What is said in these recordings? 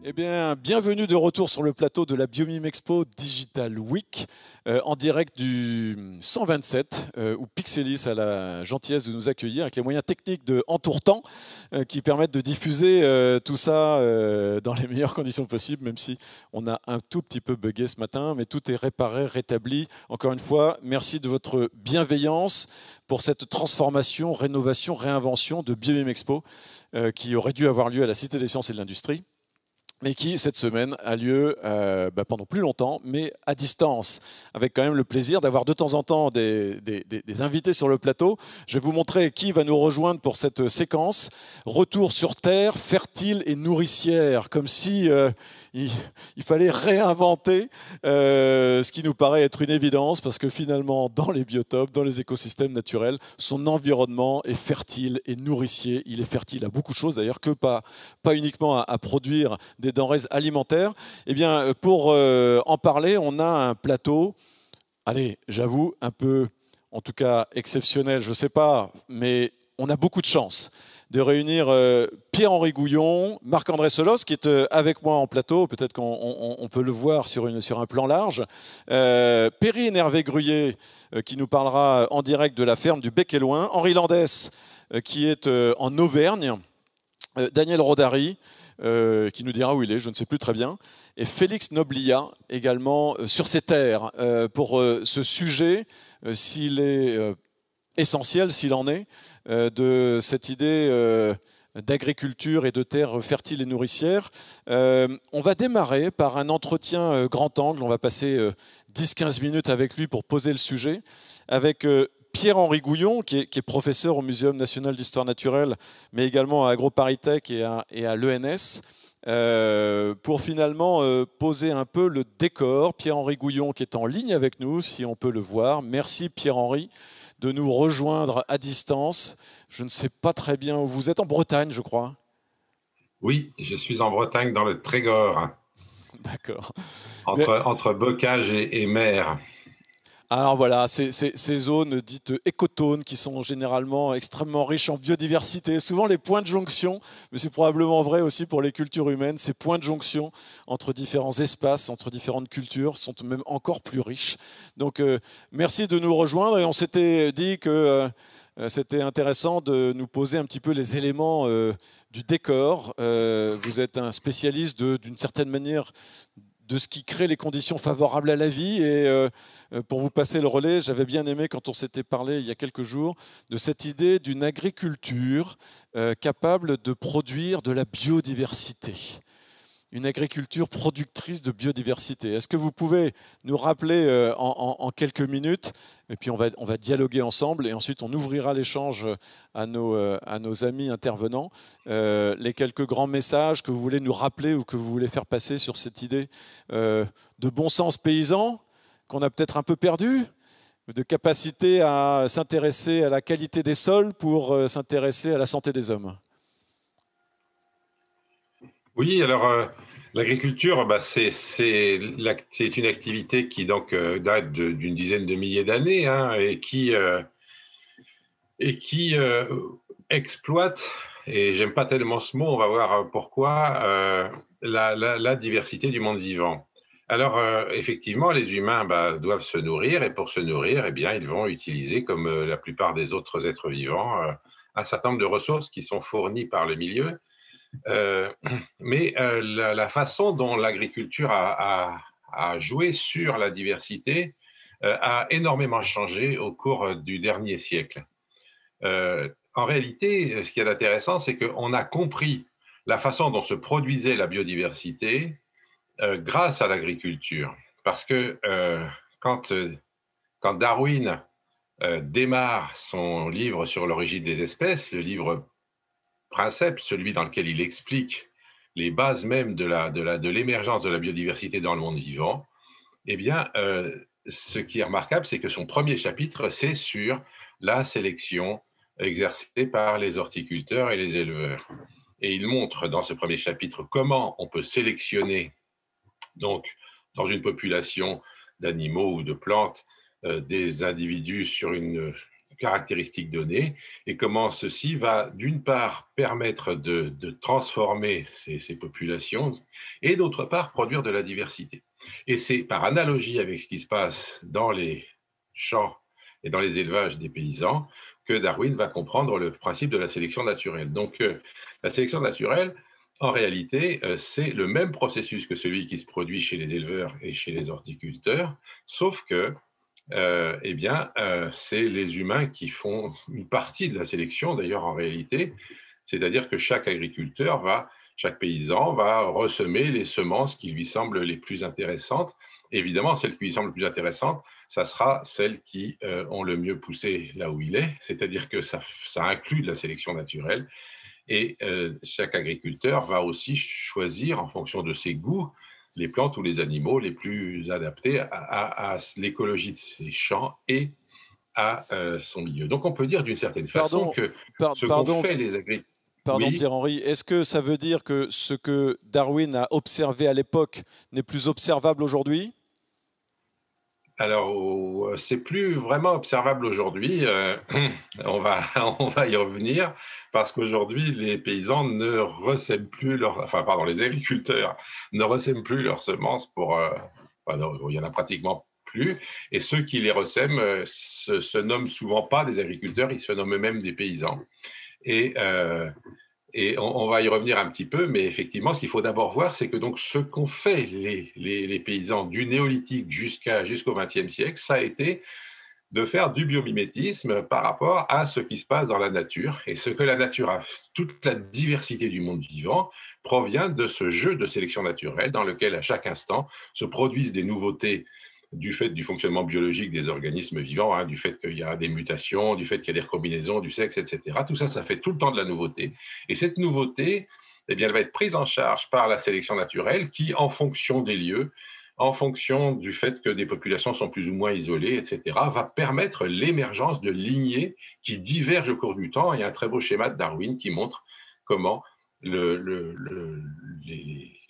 Eh bien, bienvenue de retour sur le plateau de la Biomime Expo Digital Week, en direct du 127, où Pixelis a la gentillesse de nous accueillir avec les moyens techniques de Entourtemps qui permettent de diffuser tout ça dans les meilleures conditions possibles, même si on a un tout petit peu bugué ce matin, mais tout est réparé, rétabli. Encore une fois, merci de votre bienveillance pour cette transformation, rénovation, réinvention de Biomime Expo qui aurait dû avoir lieu à la Cité des Sciences et de l'Industrie, mais qui, cette semaine, a lieu pendant plus longtemps, mais à distance, avec quand même le plaisir d'avoir de temps en temps des invités sur le plateau. Je vais vous montrer qui va nous rejoindre pour cette séquence. Retour sur Terre, fertile et nourricière, comme si il fallait réinventer ce qui nous paraît être une évidence, parce que finalement, dans les biotopes, dans les écosystèmes naturels, son environnement est fertile et nourricier. Il est fertile à beaucoup de choses, d'ailleurs, que pas uniquement à produire des denrées alimentaires. Eh bien, pour en parler, on a un plateau, allez, j'avoue, un peu, en tout cas, exceptionnel, je ne sais pas, mais on a beaucoup de chance de réunir Pierre-Henri Gouillon, Marc-André Solos, qui est avec moi en plateau, peut-être qu'on peut le voir sur un plan large, Perrine Hervé-Gruyer, qui nous parlera en direct de la ferme du Bec et Loin, Henri Landès, qui est en Auvergne, Daniel Rodari, qui nous dira où il est, je ne sais plus très bien, et Félix Noblia, également sur ces terres, pour ce sujet, s'il est essentiel, s'il en est, de cette idée d'agriculture et de terres fertiles et nourricières. On va démarrer par un entretien grand angle, on va passer 10-15 minutes avec lui pour poser le sujet, avec Pierre-Henri Gouillon, qui est professeur au Muséum national d'histoire naturelle, mais également à AgroParisTech et à l'ENS, pour finalement poser un peu le décor. Pierre-Henri Gouillon qui est en ligne avec nous, si on peut le voir. Merci Pierre-Henri de nous rejoindre à distance. Je ne sais pas très bien où vous êtes, en Bretagne, je crois. Oui, je suis en Bretagne, dans le Trégor. D'accord. Entre bocage et mer. Alors voilà, ces zones dites écotones qui sont généralement extrêmement riches en biodiversité, souvent les points de jonction, mais c'est probablement vrai aussi pour les cultures humaines, ces points de jonction entre différents espaces, entre différentes cultures sont même encore plus riches. Donc merci de nous rejoindre, et on s'était dit que c'était intéressant de nous poser un petit peu les éléments du décor. Vous êtes un spécialiste d'une certaine manière de ce qui crée les conditions favorables à la vie. Et pour vous passer le relais, j'avais bien aimé, quand on s'était parlé il y a quelques jours, de cette idée d'une agriculture capable de produire de la biodiversité. Une agriculture productrice de biodiversité. Est-ce que vous pouvez nous rappeler en quelques minutes, et puis on va dialoguer ensemble, et ensuite on ouvrira l'échange à nos amis intervenants, les quelques grands messages que vous voulez nous rappeler ou que vous voulez faire passer sur cette idée de bon sens paysan qu'on a peut-être un peu perdu, de capacité à s'intéresser à la qualité des sols pour s'intéresser à la santé des hommes. Oui, alors l'agriculture, c'est une activité qui donc date d'une dizaine de milliers d'années, hein, et qui exploite, et j'aime pas tellement ce mot, on va voir pourquoi, la diversité du monde vivant. Alors effectivement, les humains doivent se nourrir, et pour se nourrir, eh bien, ils vont utiliser, comme la plupart des autres êtres vivants, un certain nombre de ressources qui sont fournies par le milieu. Mais la façon dont l'agriculture a joué sur la diversité a énormément changé au cours du dernier siècle. En réalité, ce qui est intéressant, c'est qu'on a compris la façon dont se produisait la biodiversité grâce à l'agriculture. Parce que quand, quand Darwin démarre son livre sur l'origine des espèces, le livre Princeps, celui dans lequel il explique les bases même de l'émergence de la biodiversité dans le monde vivant, eh bien, ce qui est remarquable, c'est que son premier chapitre, c'est sur la sélection exercée par les horticulteurs et les éleveurs. Et il montre dans ce premier chapitre comment on peut sélectionner, donc, dans une population d'animaux ou de plantes, des individus sur une caractéristique donnée, et comment ceci va d'une part permettre de transformer ces populations, et d'autre part produire de la diversité. Et c'est par analogie avec ce qui se passe dans les champs et dans les élevages des paysans que Darwin va comprendre le principe de la sélection naturelle. Donc, la sélection naturelle, en réalité, c'est le même processus que celui qui se produit chez les éleveurs et chez les horticulteurs, sauf que c'est les humains qui font une partie de la sélection, d'ailleurs, en réalité. C'est-à-dire que chaque agriculteur chaque paysan va ressemer les semences qui lui semblent les plus intéressantes. Évidemment, celles qui lui semblent les plus intéressantes, ça sera celles qui ont le mieux poussé là où il est, c'est-à-dire que ça inclut de la sélection naturelle. Et chaque agriculteur va aussi choisir, en fonction de ses goûts, les plantes ou les animaux les plus adaptés à l'écologie de ses champs et à son milieu. Donc on peut dire d'une certaine façon que ce qu'ont fait les agriculteurs... Pardon, Oui. Pierre-Henri, est-ce que ça veut dire que ce que Darwin a observé à l'époque n'est plus observable aujourd'hui? Alors, c'est plus vraiment observable aujourd'hui. On va y revenir parce qu'aujourd'hui, les paysans ne ressèment plus les agriculteurs ne ressèment plus leurs semences il y en a pratiquement plus. Et ceux qui les ressèment se nomment souvent pas des agriculteurs, ils se nomment eux-mêmes des paysans. Et on va y revenir un petit peu, mais effectivement, ce qu'il faut d'abord voir, c'est que donc ce qu'ont fait les paysans du néolithique jusqu'au XXe siècle, ça a été de faire du biomimétisme par rapport à ce qui se passe dans la nature. Et ce que la nature a, toute la diversité du monde vivant, provient de ce jeu de sélection naturelle dans lequel, à chaque instant, se produisent des nouveautés du fait du fonctionnement biologique des organismes vivants, du fait qu'il y a des mutations, du fait qu'il y a des recombinaisons, du sexe, etc. Tout ça, ça fait tout le temps de la nouveauté. Et cette nouveauté, elle va être prise en charge par la sélection naturelle qui, en fonction des lieux, en fonction du fait que des populations sont plus ou moins isolées, etc., va permettre l'émergence de lignées qui divergent au cours du temps. Il y a un très beau schéma de Darwin qui montre comment les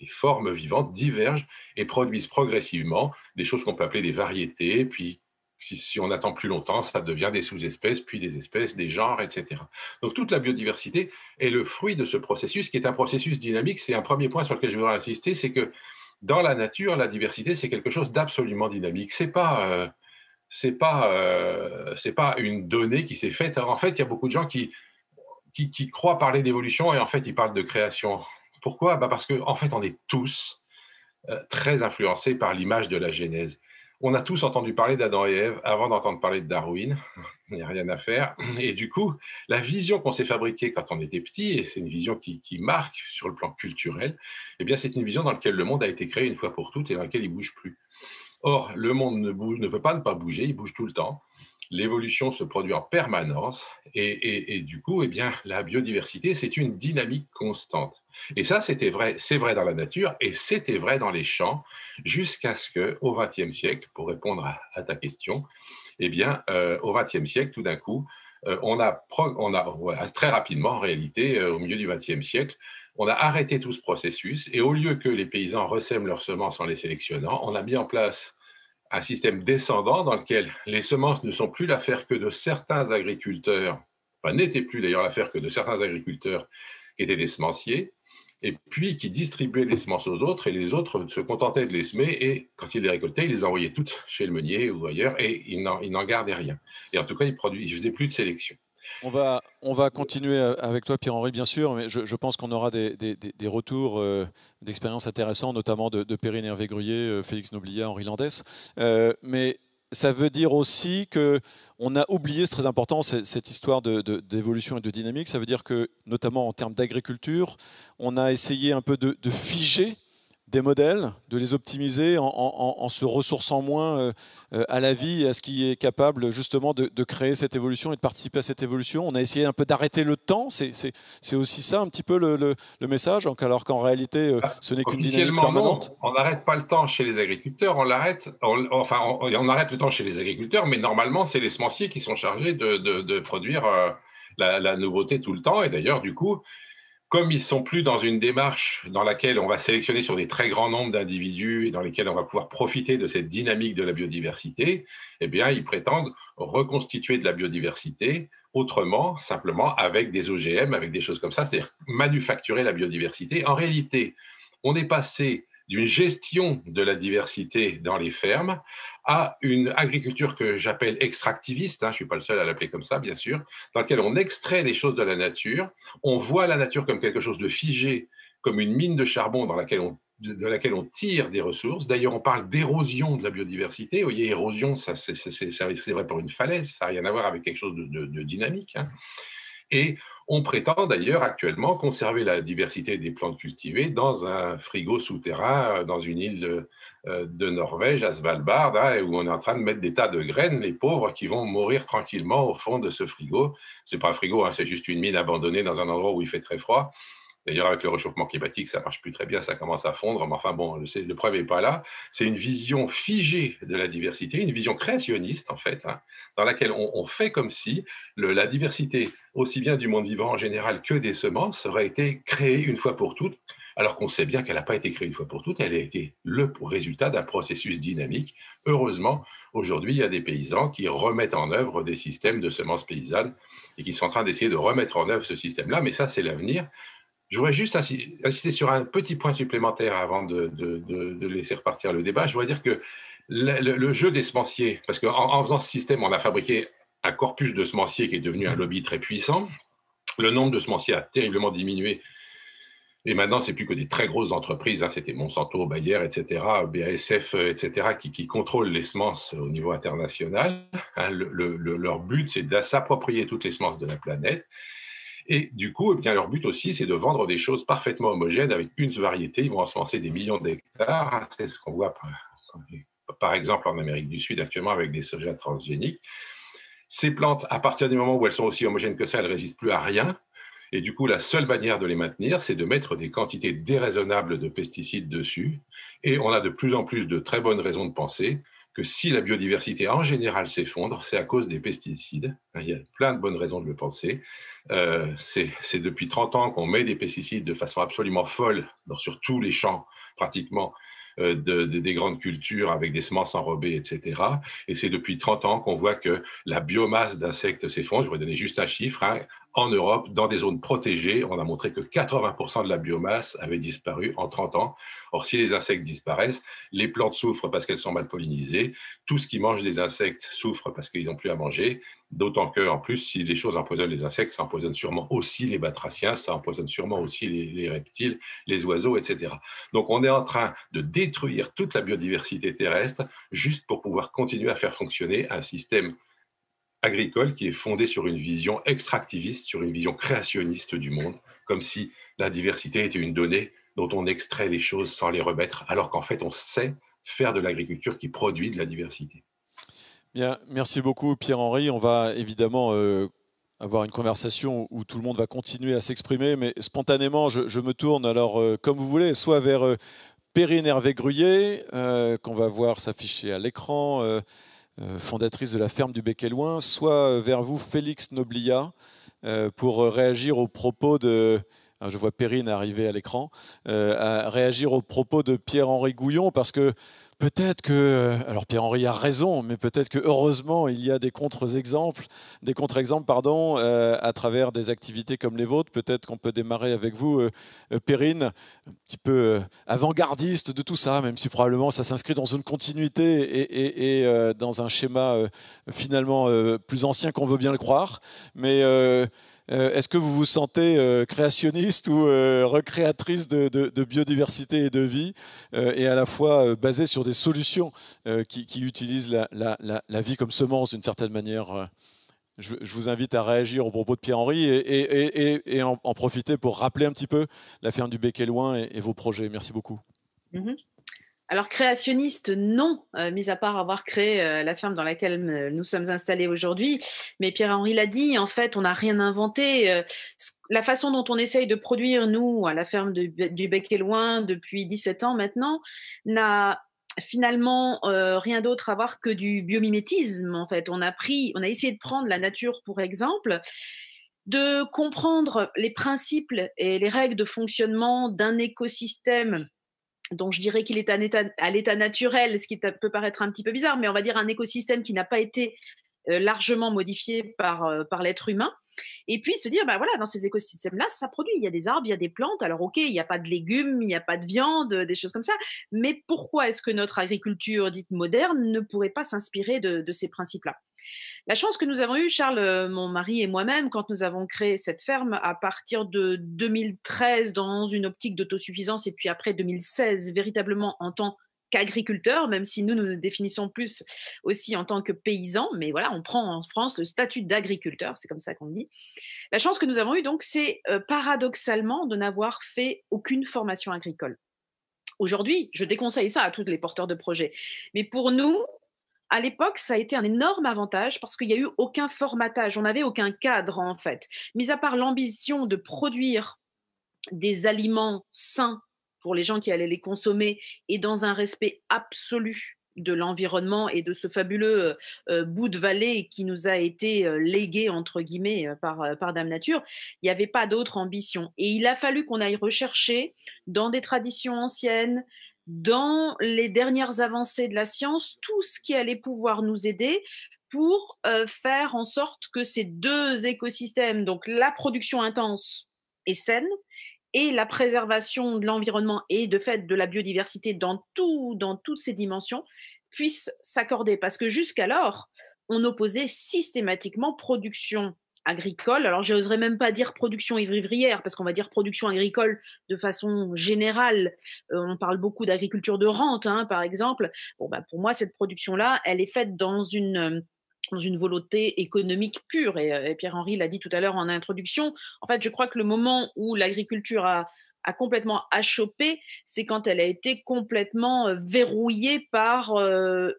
formes vivantes divergent et produisent progressivement des choses qu'on peut appeler des variétés, puis si on attend plus longtemps, ça devient des sous-espèces, puis des espèces, des genres, etc. Donc toute la biodiversité est le fruit de ce processus, qui est un processus dynamique. C'est un premier point sur lequel je voudrais insister, c'est que dans la nature, la diversité, c'est quelque chose d'absolument dynamique. C'est pas une donnée qui s'est faite. En fait, il y a beaucoup de gens qui croient parler d'évolution et en fait, ils parlent de création. Pourquoi? Parce qu'en fait, on est tous très influencés par l'image de la Genèse. On a tous entendu parler d'Adam et Ève avant d'entendre parler de Darwin. Il n'y a rien à faire. Et du coup, la vision qu'on s'est fabriquée quand on était petit, et c'est une vision qui marque sur le plan culturel, eh bien, c'est une vision dans laquelle le monde a été créé une fois pour toutes et dans laquelle il ne bouge plus. Or, le monde ne peut pas ne pas bouger, il bouge tout le temps. L'évolution se produit en permanence et du coup, eh bien, la biodiversité, c'est une dynamique constante. Et ça, c'est vrai dans la nature et c'était vrai dans les champs jusqu'à ce qu'au XXe siècle, pour répondre à ta question, eh bien, au XXe siècle, tout d'un coup, on a très rapidement, en réalité, au milieu du XXe siècle, on a arrêté tout ce processus et au lieu que les paysans ressèment leurs semences en les sélectionnant, on a mis en place un système descendant dans lequel les semences ne sont plus l'affaire que de certains agriculteurs, enfin n'étaient plus d'ailleurs l'affaire que de certains agriculteurs qui étaient des semenciers, et puis qui distribuaient les semences aux autres, et les autres se contentaient de les semer, et quand ils les récoltaient, ils les envoyaient toutes chez le meunier ou ailleurs, et ils n'en gardaient rien. Et en tout cas, ils ne faisaient plus de sélection. On va continuer avec toi, Pierre-Henri, bien sûr, mais je pense qu'on aura des retours d'expériences intéressants, notamment de Perrine Hervé-Gruyer, Félix Nobliat, Henri Landès. Mais ça veut dire aussi qu'on a oublié, c'est très important, cette histoire d'évolution et de dynamique. Ça veut dire que, notamment en termes d'agriculture, on a essayé un peu de figer des modèles, de les optimiser en se ressourçant moins à la vie et à ce qui est capable justement de créer cette évolution et de participer à cette évolution. On a essayé un peu d'arrêter le temps, c'est aussi ça un petit peu le message, alors qu'en réalité ce n'est qu'une dynamique Officiellement, permanente. non. On n'arrête pas le temps chez les agriculteurs, on arrête le temps chez les agriculteurs, mais normalement, c'est les semenciers qui sont chargés de produire la nouveauté tout le temps. Et d'ailleurs, du coup, comme ils ne sont plus dans une démarche dans laquelle on va sélectionner sur des très grands nombres d'individus et dans lesquels on va pouvoir profiter de cette dynamique de la biodiversité, eh bien, ils prétendent reconstituer de la biodiversité autrement, simplement avec des OGM, avec des choses comme ça, c'est-à-dire manufacturer la biodiversité. En réalité, on est passé d'une gestion de la diversité dans les fermes à une agriculture que j'appelle extractiviste, je ne suis pas le seul à l'appeler comme ça, bien sûr, dans laquelle on extrait les choses de la nature, on voit la nature comme quelque chose de figé, comme une mine de charbon de laquelle on tire des ressources. D'ailleurs, on parle d'érosion de la biodiversité. Vous voyez, érosion, c'est vrai pour une falaise, ça n'a rien à voir avec quelque chose de dynamique. Et on prétend d'ailleurs actuellement conserver la diversité des plantes cultivées dans un frigo souterrain, dans une île de Norvège, à Svalbard, où on est en train de mettre des tas de graines, les pauvres qui vont mourir tranquillement au fond de ce frigo. Ce n'est pas un frigo, c'est juste une mine abandonnée dans un endroit où il fait très froid. D'ailleurs, avec le réchauffement climatique, ça ne marche plus très bien, ça commence à fondre. Mais enfin, bon, le preuve n'est pas là. C'est une vision figée de la diversité, une vision créationniste, en fait, dans laquelle on fait comme si la diversité, aussi bien du monde vivant en général que des semences, aurait été créée une fois pour toutes, alors qu'on sait bien qu'elle n'a pas été créée une fois pour toutes, elle a été le résultat d'un processus dynamique. Heureusement, aujourd'hui, il y a des paysans qui remettent en œuvre des systèmes de semences paysannes et qui sont en train d'essayer de remettre en œuvre ce système-là, mais ça, c'est l'avenir. Je voudrais juste insister sur un petit point supplémentaire avant de laisser repartir le débat. Je voudrais dire que le jeu des semenciers, parce qu'en faisant ce système, on a fabriqué un corpus de semenciers qui est devenu un lobby très puissant. Le nombre de semenciers a terriblement diminué. Et maintenant, ce n'est plus que des très grosses entreprises, c'était Monsanto, Bayer, etc., BASF, etc., qui contrôlent les semences au niveau international. Leur but, c'est de s'approprier toutes les semences de la planète. Et du coup, leur but aussi, c'est de vendre des choses parfaitement homogènes avec une variété. Ils vont ensemencer des millions d'hectares. C'est ce qu'on voit, par exemple, en Amérique du Sud actuellement avec des soja transgéniques. Ces plantes, à partir du moment où elles sont aussi homogènes que ça, elles ne résistent plus à rien. Et du coup, la seule manière de les maintenir, c'est de mettre des quantités déraisonnables de pesticides dessus. Et on a de plus en plus de très bonnes raisons de penser que si la biodiversité en général s'effondre, c'est à cause des pesticides. Il y a plein de bonnes raisons de le penser. C'est depuis 30 ans qu'on met des pesticides de façon absolument folle sur tous les champs, pratiquement, des grandes cultures avec des semences enrobées, etc. Et c'est depuis 30 ans qu'on voit que la biomasse d'insectes s'effondre. Je vais donner juste un chiffre. En Europe, dans des zones protégées, on a montré que 80% de la biomasse avait disparu en 30 ans. Or, si les insectes disparaissent, les plantes souffrent parce qu'elles sont mal pollinisées. Tout ce qui mange des insectes souffre parce qu'ils n'ont plus à manger. D'autant qu'en plus, si les choses empoisonnent les insectes, ça empoisonne sûrement aussi les batraciens, ça empoisonne sûrement aussi les reptiles, les oiseaux, etc. Donc, on est en train de détruire toute la biodiversité terrestre juste pour pouvoir continuer à faire fonctionner un système agricole qui est fondé sur une vision extractiviste, sur une vision créationniste du monde, comme si la diversité était une donnée dont on extrait les choses sans les remettre, alors qu'en fait, on sait faire de l'agriculture qui produit de la diversité. Bien, merci beaucoup Pierre-Henri. On va évidemment avoir une conversation où tout le monde va continuer à s'exprimer, mais spontanément, je me tourne alors comme vous voulez, soit vers Perrine Hervé-Gruyer, qu'on va voir s'afficher à l'écran, fondatrice de la ferme du Bec et Loin, soit vers vous Félix Noblia, pour réagir aux propos de... Alors je vois Perrine arriver à l'écran, à réagir aux propos de Pierre-Henri Gouillon, parce que peut-être que, alors Pierre-Henri a raison, mais peut-être que heureusement il y a des contre-exemples, pardon, à travers des activités comme les vôtres. Peut-être qu'on peut démarrer avec vous, Perrine, un petit peu avant-gardiste de tout ça, même si probablement ça s'inscrit dans une continuité et dans un schéma finalement plus ancien qu'on veut bien le croire. Mais est-ce que vous vous sentez créationniste ou recréatrice de biodiversité et de vie, et à la fois basée sur des solutions qui utilisent la vie comme semence d'une certaine manière? Je vous invite à réagir au propos de Pierre-Henri et en profiter pour rappeler un petit peu la ferme du Bec et Loin et vos projets. Merci beaucoup. Mhm. Alors, créationniste, non, mis à part avoir créé la ferme dans laquelle nous sommes installés aujourd'hui. Mais Pierre-Henri l'a dit, en fait, on n'a rien inventé. La façon dont on essaye de produire, nous, à la ferme du Bec et Loing, depuis 17 ans maintenant, n'a finalement rien d'autre à voir que du biomimétisme, en fait. On a essayé de prendre la nature pour exemple, de comprendre les principes et les règles de fonctionnement d'un écosystème, donc je dirais qu'il est à l'état naturel, ce qui peut paraître un petit peu bizarre, mais on va dire un écosystème qui n'a pas été largement modifié par l'être humain. Et puis se dire, bah voilà, dans ces écosystèmes-là, ça produit. Il y a des arbres, il y a des plantes. Alors ok, il n'y a pas de légumes, il n'y a pas de viande, des choses comme ça. Mais pourquoi est-ce que notre agriculture dite moderne ne pourrait pas s'inspirer de ces principes-là? La chance que nous avons eue, Charles, mon mari et moi-même, quand nous avons créé cette ferme à partir de 2013 dans une optique d'autosuffisance et puis après 2016 véritablement en tant qu'agriculteur, même si nous nous définissons plus aussi en tant que paysans, mais voilà, on prend en France le statut d'agriculteur, c'est comme ça qu'on dit. La chance que nous avons eue, donc, c'est paradoxalement de n'avoir fait aucune formation agricole. Aujourd'hui, je déconseille ça à tous les porteurs de projets. Mais pour nous, à l'époque, ça a été un énorme avantage parce qu'il n'y a eu aucun formatage, on n'avait aucun cadre en fait. Mis à part l'ambition de produire des aliments sains pour les gens qui allaient les consommer et dans un respect absolu de l'environnement et de ce fabuleux bout de vallée qui nous a été légué entre guillemets par Dame Nature, il n'y avait pas d'autre ambition. Et il a fallu qu'on aille rechercher dans des traditions anciennes, dans les dernières avancées de la science, tout ce qui allait pouvoir nous aider pour faire en sorte que ces deux écosystèmes, donc la production intense et saine, et la préservation de l'environnement et de fait de la biodiversité dans toutes ces dimensions puissent s'accorder. Parce que jusqu'alors, on opposait systématiquement production agricole. Alors, je n'oserais même pas dire production vivrière, parce qu'on va dire production agricole de façon générale. On parle beaucoup d'agriculture de rente, hein, par exemple. Bon, bah, pour moi, cette production-là, elle est faite dans une volonté économique pure. Et Pierre-Henri l'a dit tout à l'heure en introduction. En fait, je crois que le moment où l'agriculture a complètement achoppé, c'est quand elle a été complètement verrouillée par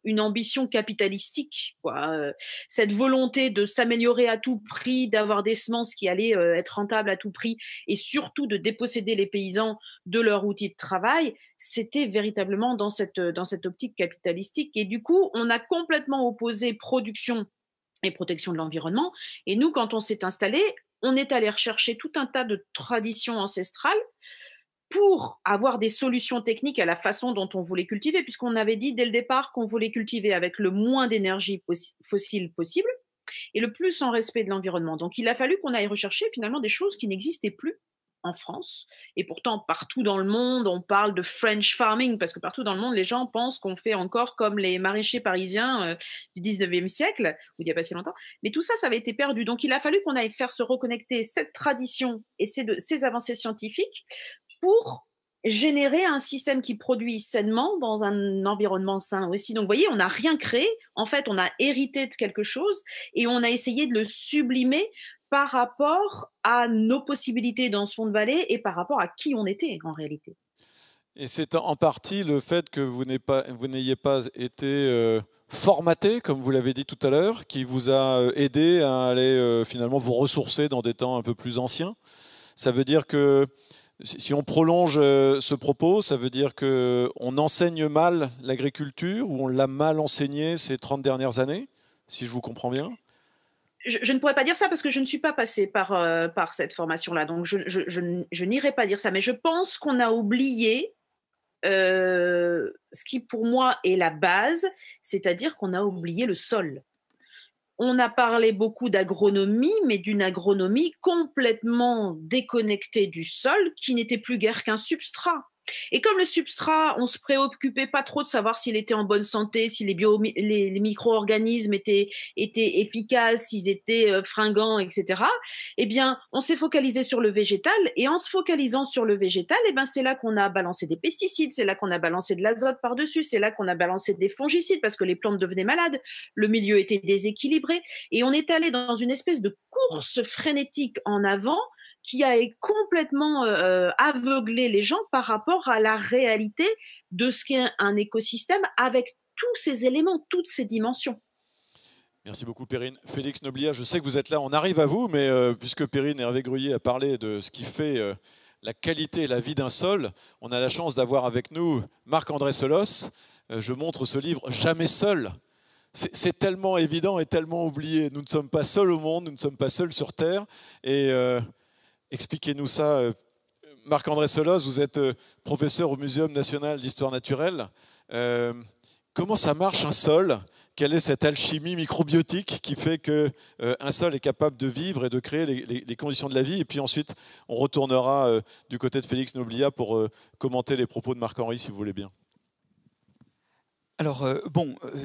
une ambition capitalistique, quoi. Cette volonté de s'améliorer à tout prix, d'avoir des semences qui allaient être rentables à tout prix, et surtout de déposséder les paysans de leur outil de travail, c'était véritablement dans cette optique capitalistique. Et du coup, on a complètement opposé production et protection de l'environnement. Et nous, quand on s'est installé, on est allé rechercher tout un tas de traditions ancestrales pour avoir des solutions techniques à la façon dont on voulait cultiver, puisqu'on avait dit dès le départ qu'on voulait cultiver avec le moins d'énergie fossile possible et le plus en respect de l'environnement. Donc il a fallu qu'on aille rechercher finalement des choses qui n'existaient plus en France. Et pourtant, partout dans le monde, on parle de French farming, parce que partout dans le monde, les gens pensent qu'on fait encore comme les maraîchers parisiens du 19e siècle, ou il n'y a pas si longtemps. Mais tout ça, ça avait été perdu. Donc il a fallu qu'on aille faire se reconnecter cette tradition et ces avancées scientifiques pour générer un système qui produit sainement dans un environnement sain aussi. Donc, vous voyez, on n'a rien créé. En fait, on a hérité de quelque chose et on a essayé de le sublimer par rapport à nos possibilités dans ce fond de vallée et par rapport à qui on était en réalité. Et c'est en partie le fait que vous n'ayez pas été formaté, comme vous l'avez dit tout à l'heure, qui vous a aidé à aller finalement vous ressourcer dans des temps un peu plus anciens. Ça veut dire que si on prolonge ce propos, ça veut dire qu'on enseigne mal l'agriculture ou on l'a mal enseigné ces 30 dernières années, si je vous comprends bien? Je ne pourrais pas dire ça parce que je ne suis pas passée par cette formation-là, donc je n'irai pas dire ça, mais je pense qu'on a oublié ce qui pour moi est la base, c'est-à-dire qu'on a oublié le sol. On a parlé beaucoup d'agronomie, mais d'une agronomie complètement déconnectée du sol, qui n'était plus guère qu'un substrat. Et comme le substrat, on se préoccupait pas trop de savoir s'il était en bonne santé, si les micro-organismes étaient efficaces, s'ils étaient fringants, etc. Eh bien, on s'est focalisé sur le végétal, et en se focalisant sur le végétal, eh ben, c'est là qu'on a balancé des pesticides, c'est là qu'on a balancé de l'azote par-dessus, c'est là qu'on a balancé des fongicides parce que les plantes devenaient malades, le milieu était déséquilibré, et on est allé dans une espèce de course frénétique en avant qui a complètement aveuglé les gens par rapport à la réalité de ce qu'est un écosystème avec tous ces éléments, toutes ces dimensions. Merci beaucoup Perrine. Félix Noblia, je sais que vous êtes là, on arrive à vous, mais puisque Perrine et Hervé Gruyer a parlé de ce qui fait la qualité et la vie d'un sol, on a la chance d'avoir avec nous Marc-André Solos. Je montre ce livre « Jamais seul ». C'est tellement évident et tellement oublié. Nous ne sommes pas seuls au monde, nous ne sommes pas seuls sur Terre. Et expliquez-nous ça. Marc-André Solos, vous êtes professeur au Muséum national d'histoire naturelle. Comment ça marche un sol ? Quelle est cette alchimie microbiotique qui fait qu'un sol est capable de vivre et de créer les conditions de la vie? Et puis ensuite, on retournera du côté de Félix Noblia pour commenter les propos de Marc-Henri, si vous voulez bien. Alors,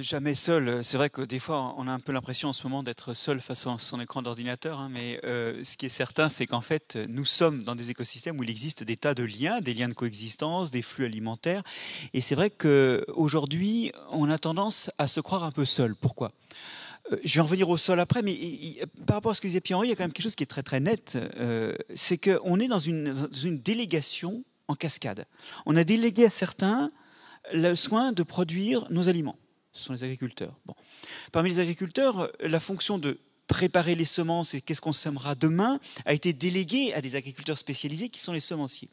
jamais seul. C'est vrai que des fois, on a un peu l'impression en ce moment d'être seul face à son écran d'ordinateur. Mais ce qui est certain, c'est qu'en fait, nous sommes dans des écosystèmes où il existe des tas de liens, des liens de coexistence, des flux alimentaires. Et c'est vrai qu'aujourd'hui, on a tendance à se croire un peu seul. Pourquoi ? Je vais en revenir au sol après, mais par rapport à ce que disait Pierre-Henri, il y a quand même quelque chose qui est très très net. C'est qu'on est dans une délégation en cascade. On a délégué à certains le soin de produire nos aliments. Ce sont les agriculteurs. Bon. Parmi les agriculteurs, la fonction de préparer les semences et qu'est-ce qu'on sèmera demain a été déléguée à des agriculteurs spécialisés qui sont les semenciers.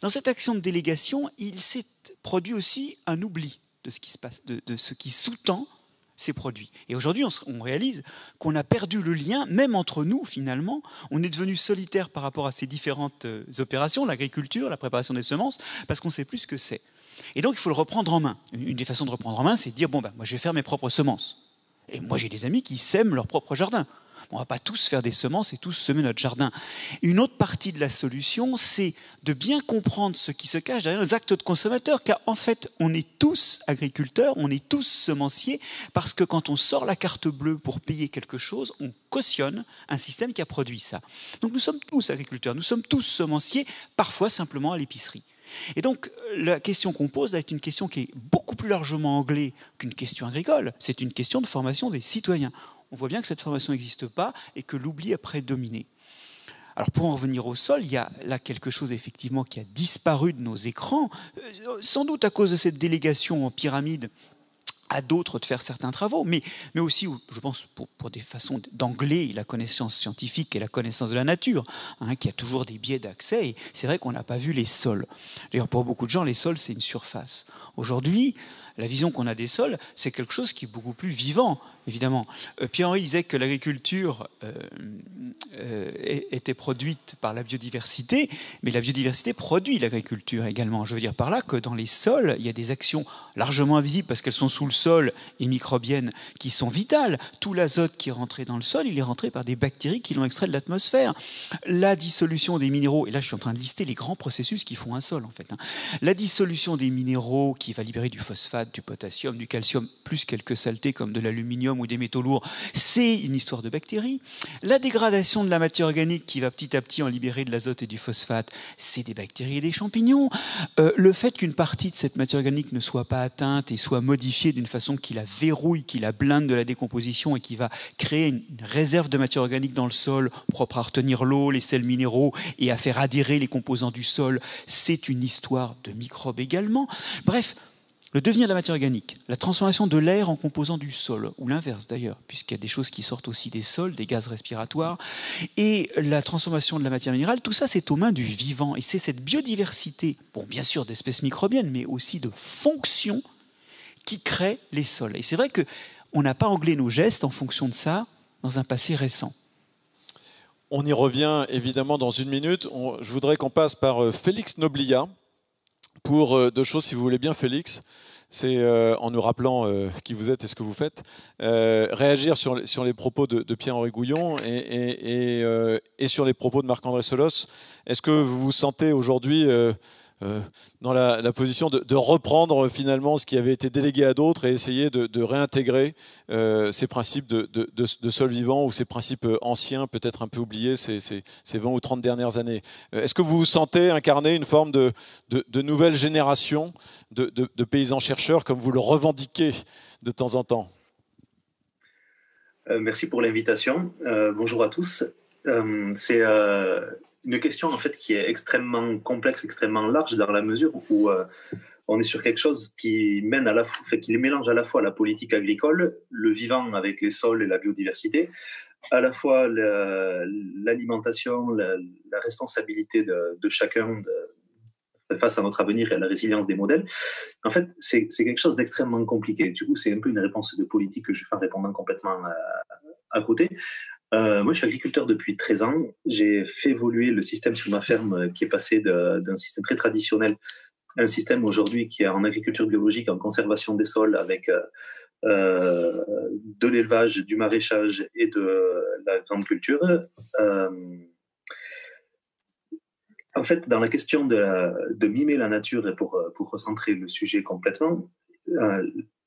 Dans cette action de délégation, il s'est produit aussi un oubli de ce qui se passe, de ce qui sous-tend ces produits. Et aujourd'hui, on réalise qu'on a perdu le lien, même entre nous finalement. On est devenu solitaire par rapport à ces différentes opérations, l'agriculture, la préparation des semences, parce qu'on ne sait plus ce que c'est. Et donc, il faut le reprendre en main. Une des façons de reprendre en main, c'est de dire, moi, je vais faire mes propres semences. Et moi, j'ai des amis qui sèment leur propre jardin. On ne va pas tous faire des semences et tous semer notre jardin. Une autre partie de la solution, c'est de bien comprendre ce qui se cache derrière nos actes de consommateurs, car en fait, on est tous agriculteurs, on est tous semenciers, parce que quand on sort la carte bleue pour payer quelque chose, on cautionne un système qui a produit ça. Donc, nous sommes tous agriculteurs, nous sommes tous semenciers, parfois simplement à l'épicerie. Et donc, la question qu'on pose est une question qui est beaucoup plus largement anglée qu'une question agricole. C'est une question de formation des citoyens. On voit bien que cette formation n'existe pas et que l'oubli a prédominé. Alors, pour en revenir au sol, il y a là quelque chose effectivement qui a disparu de nos écrans, sans doute à cause de cette délégation en pyramide à d'autres de faire certains travaux, mais aussi, je pense, pour des façons d'angler la connaissance scientifique et la connaissance de la nature, qui a toujours des biais d'accès, et c'est vrai qu'on n'a pas vu les sols. D'ailleurs, pour beaucoup de gens, les sols, c'est une surface. Aujourd'hui, la vision qu'on a des sols, c'est quelque chose qui est beaucoup plus vivant, évidemment. Pierre-Henri disait que l'agriculture était produite par la biodiversité, mais la biodiversité produit l'agriculture également. Je veux dire par là que dans les sols, il y a des actions largement invisibles parce qu'elles sont sous le sol et microbiennes qui sont vitales. Tout l'azote qui est rentré dans le sol, il est rentré par des bactéries qui l'ont extrait de l'atmosphère. La dissolution des minéraux, et là je suis en train de lister les grands processus qui font un sol en fait. La dissolution des minéraux qui va libérer du phosphate, du potassium, du calcium, plus quelques saletés comme de l'aluminium ou des métaux lourds, c'est une histoire de bactéries. La dégradation de la matière organique qui va petit à petit en libérer de l'azote et du phosphate, c'est des bactéries et des champignons. Le fait qu'une partie de cette matière organique ne soit pas atteinte et soit modifiée d'une façon qui la verrouille, qui la blinde de la décomposition et qui va créer une réserve de matière organique dans le sol propre à retenir l'eau, les sels minéraux et à faire adhérer les composants du sol, c'est une histoire de microbes également. Bref, le devenir de la matière organique, la transformation de l'air en composant du sol, ou l'inverse d'ailleurs, puisqu'il y a des choses qui sortent aussi des sols, des gaz respiratoires, et la transformation de la matière minérale, tout ça c'est aux mains du vivant. Et c'est cette biodiversité, bon bien sûr d'espèces microbiennes, mais aussi de fonctions qui crée les sols. Et c'est vrai qu'on n'a pas anglé nos gestes en fonction de ça dans un passé récent. On y revient évidemment dans une minute. Je voudrais qu'on passe par Félix Noblia pour deux choses, si vous voulez bien, Félix. C'est en nous rappelant qui vous êtes et ce que vous faites, réagir sur les propos de Pierre-Henri Gouillon et sur les propos de Marc-André Solos. Est-ce que vous vous sentez aujourd'hui dans la position de reprendre finalement ce qui avait été délégué à d'autres et essayer de réintégrer ces principes de sol vivant ou ces principes anciens, peut-être un peu oubliés ces 20 ou 30 dernières années. Est-ce que vous vous sentez incarner une forme de nouvelle génération de paysans chercheurs comme vous le revendiquez de temps en temps ? Merci pour l'invitation. Bonjour à tous. C'est une question en fait qui est extrêmement complexe, extrêmement large dans la mesure où on est sur quelque chose qui mène à la fois, fait, qui mélange à la fois la politique agricole, le vivant avec les sols et la biodiversité, à la fois l'alimentation, la responsabilité de chacun face à notre avenir et à la résilience des modèles. En fait, c'est quelque chose d'extrêmement compliqué. Du coup, c'est un peu une réponse de politique que je fais en répondant complètement à côté. Moi, je suis agriculteur depuis 13 ans. J'ai fait évoluer le système sur ma ferme qui est passé d'un système très traditionnel à un système aujourd'hui qui est en agriculture biologique, en conservation des sols, avec de l'élevage, du maraîchage et de la grande culture. En fait, dans la question de mimer la nature et pour recentrer le sujet complètement,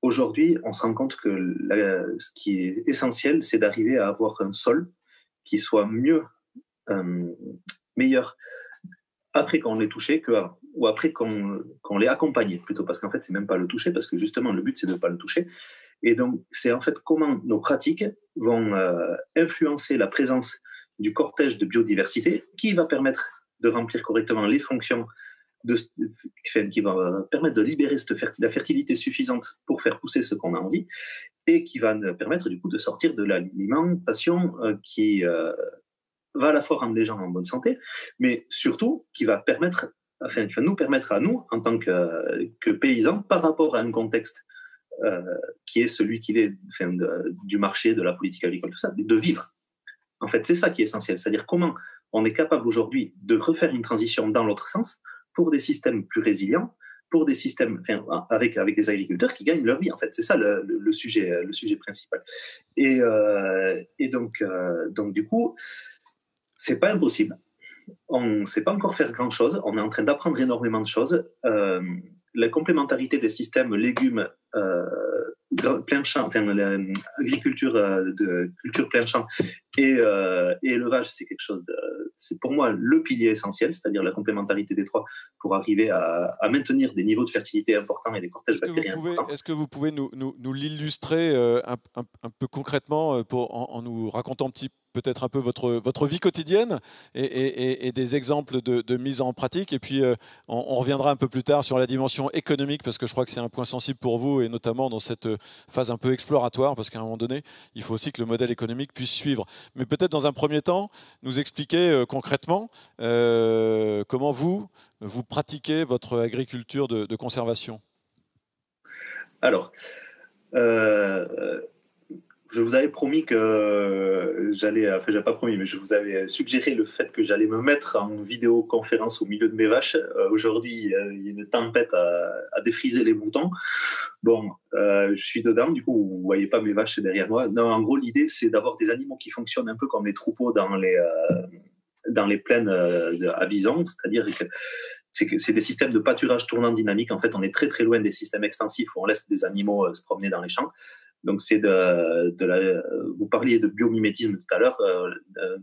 aujourd'hui, on se rend compte que ce qui est essentiel, c'est d'arriver à avoir un sol qui soit meilleur après qu'on l'ait touché ou après qu'on l'ait accompagné plutôt, parce qu'en fait, c'est même pas le toucher, parce que justement, le but, c'est de ne pas le toucher. Et donc, c'est en fait comment nos pratiques vont influencer la présence du cortège de biodiversité qui va permettre de remplir correctement les fonctions qui va permettre de libérer la fertilité suffisante pour faire pousser ce qu'on a envie et qui va nous permettre du coup de sortir de l'alimentation qui va à la fois rendre les gens en bonne santé, mais surtout qui va nous permettre à nous, en tant que paysans, par rapport à un contexte qui est celui qu'il est du marché, de la politique agricole, tout ça, de vivre. En fait, c'est ça qui est essentiel, c'est-à-dire comment on est capable aujourd'hui de refaire une transition dans l'autre sens pour des systèmes plus résilients, pour des systèmes avec des agriculteurs qui gagnent leur vie. En fait, c'est ça le sujet principal. Et donc, du coup, c'est pas impossible. On ne sait pas encore faire grand-chose. On est en train d'apprendre énormément de choses. La complémentarité des systèmes légumes plein champ, agriculture de culture plein champ et élevage, c'est quelque chose c'est pour moi le pilier essentiel, c'est-à-dire la complémentarité des trois pour arriver à maintenir des niveaux de fertilité importants et des cortèges bactériens importants. Est-ce que vous pouvez nous l'illustrer un peu concrètement en nous racontant peut-être un peu votre vie quotidienne et des exemples de mise en pratique, et puis on reviendra un peu plus tard sur la dimension économique, parce que je crois que c'est un point sensible pour vous, et notamment dans cette phase un peu exploratoire, parce qu'à un moment donné, il faut aussi que le modèle économique puisse suivre. Mais peut-être dans un premier temps, nous expliquer concrètement comment vous pratiquez votre agriculture de conservation. Alors, je vous avais promis que j'avais pas promis, mais je vous avais suggéré le fait que j'allais me mettre en vidéoconférence au milieu de mes vaches. Aujourd'hui, il y a une tempête à défriser les moutons. Bon, je suis dedans, du coup, vous voyez pas mes vaches derrière moi. Non, en gros, l'idée, c'est d'avoir des animaux qui fonctionnent un peu comme les troupeaux dans les plaines à bison, c'est-à-dire que c'est des systèmes de pâturage tournant dynamique. En fait, on est très très loin des systèmes extensifs où on laisse des animaux se promener dans les champs. Donc, vous parliez de biomimétisme tout à l'heure.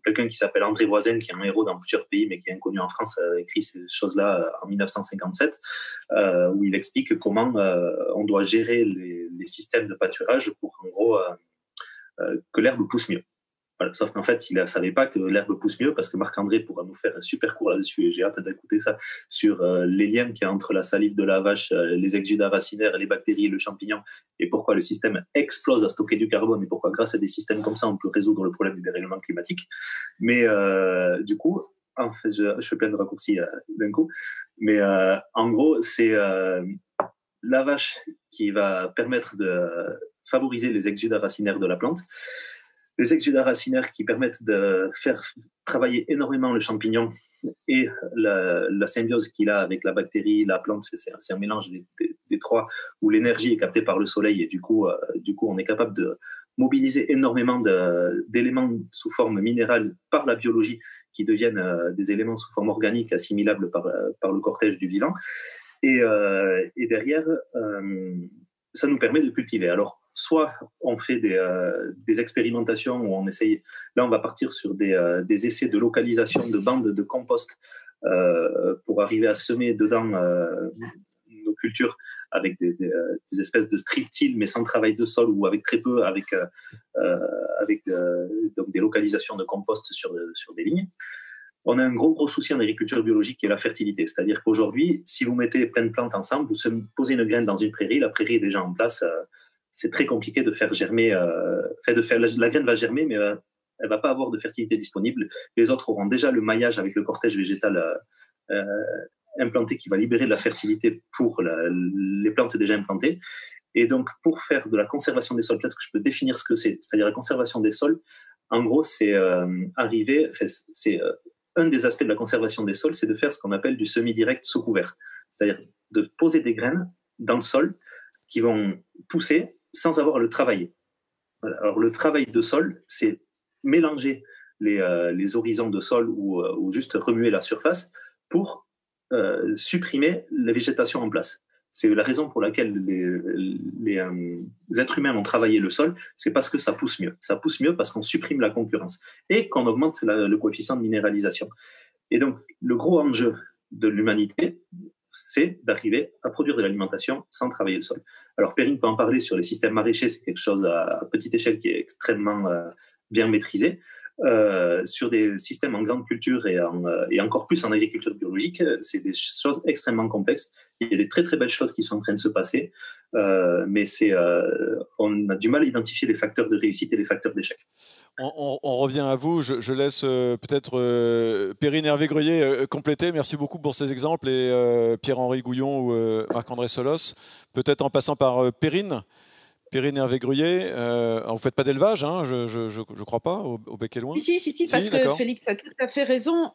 Quelqu'un qui s'appelle André Voisin, qui est un héros dans plusieurs pays, mais qui est inconnu en France, a écrit ces choses-là en 1957, où il explique comment on doit gérer les systèmes de pâturage pour, en gros, que l'herbe pousse mieux. Voilà. Sauf qu'en fait, il ne savait pas que l'herbe pousse mieux, parce que Marc-André pourra nous faire un super cours là-dessus, et j'ai hâte d'écouter ça, sur les liens qu'il y a entre la salive de la vache, les exudats racinaires, les bactéries et le champignon, et pourquoi le système explose à stocker du carbone, et pourquoi grâce à des systèmes comme ça, on peut résoudre le problème du dérèglement climatique. Mais du coup, en fait, je fais plein de raccourcis d'un coup, mais en gros, c'est la vache qui va permettre de favoriser les exudats racinaires de la plante, les exudats racinaires qui permettent de faire travailler énormément le champignon et la symbiose qu'il a avec la bactérie, la plante. C'est un mélange des trois où l'énergie est captée par le soleil, et du coup, on est capable de mobiliser énormément d'éléments sous forme minérale par la biologie qui deviennent des éléments sous forme organique assimilables par le cortège du vivant. Et derrière, ça nous permet de cultiver. Alors, soit on fait des expérimentations où on essaye, là on va partir sur des essais de localisation de bandes de compost pour arriver à semer dedans cultures avec des espèces de strip till, mais sans travail de sol ou avec très peu, avec donc des localisations de compost sur des lignes. On a un gros souci en agriculture biologique qui est la fertilité. C'est-à-dire qu'aujourd'hui, si vous mettez plein de plantes ensemble, vous posez une graine dans une prairie, la prairie est déjà en place, c'est très compliqué de faire germer. La graine va germer, mais elle ne va pas avoir de fertilité disponible. Les autres auront déjà le maillage avec le cortège végétal implanté qui va libérer de la fertilité pour les plantes déjà implantées. Et donc, pour faire de la conservation des sols, peut-être que je peux définir ce que c'est. C'est-à-dire la conservation des sols, en gros, c'est un des aspects de la conservation des sols, c'est de faire ce qu'on appelle du semi-direct sous couvert. C'est-à-dire de poser des graines dans le sol qui vont pousser sans avoir à le travailler. Voilà. Alors, le travail de sol, c'est mélanger les horizons de sol ou juste remuer la surface pour supprimer la végétation en place. C'est la raison pour laquelle les êtres humains ont travaillé le sol, c'est parce que ça pousse mieux. Ça pousse mieux parce qu'on supprime la concurrence et qu'on augmente le coefficient de minéralisation. Et donc, le gros enjeu de l'humanité, c'est d'arriver à produire de l'alimentation sans travailler le sol. Alors, Perrine peut en parler sur les systèmes maraîchers, c'est quelque chose à petite échelle qui est extrêmement bien maîtrisé. Sur des systèmes en grande culture et encore plus en agriculture biologique, c'est des choses extrêmement complexes. Il y a des très très belles choses qui sont en train de se passer, mais on a du mal à identifier les facteurs de réussite et les facteurs d'échec. On revient à vous. Je laisse peut-être Perrine Hervé-Gruyer compléter. Merci beaucoup pour ces exemples et Pierre-Henri Gouillon ou Marc-André Solos. Peut-être en passant par Perrine Hervé-Gruyer, vous ne faites pas d'élevage, hein, je ne crois pas, au bec et loin. Si, parce que Félix a tout à fait raison.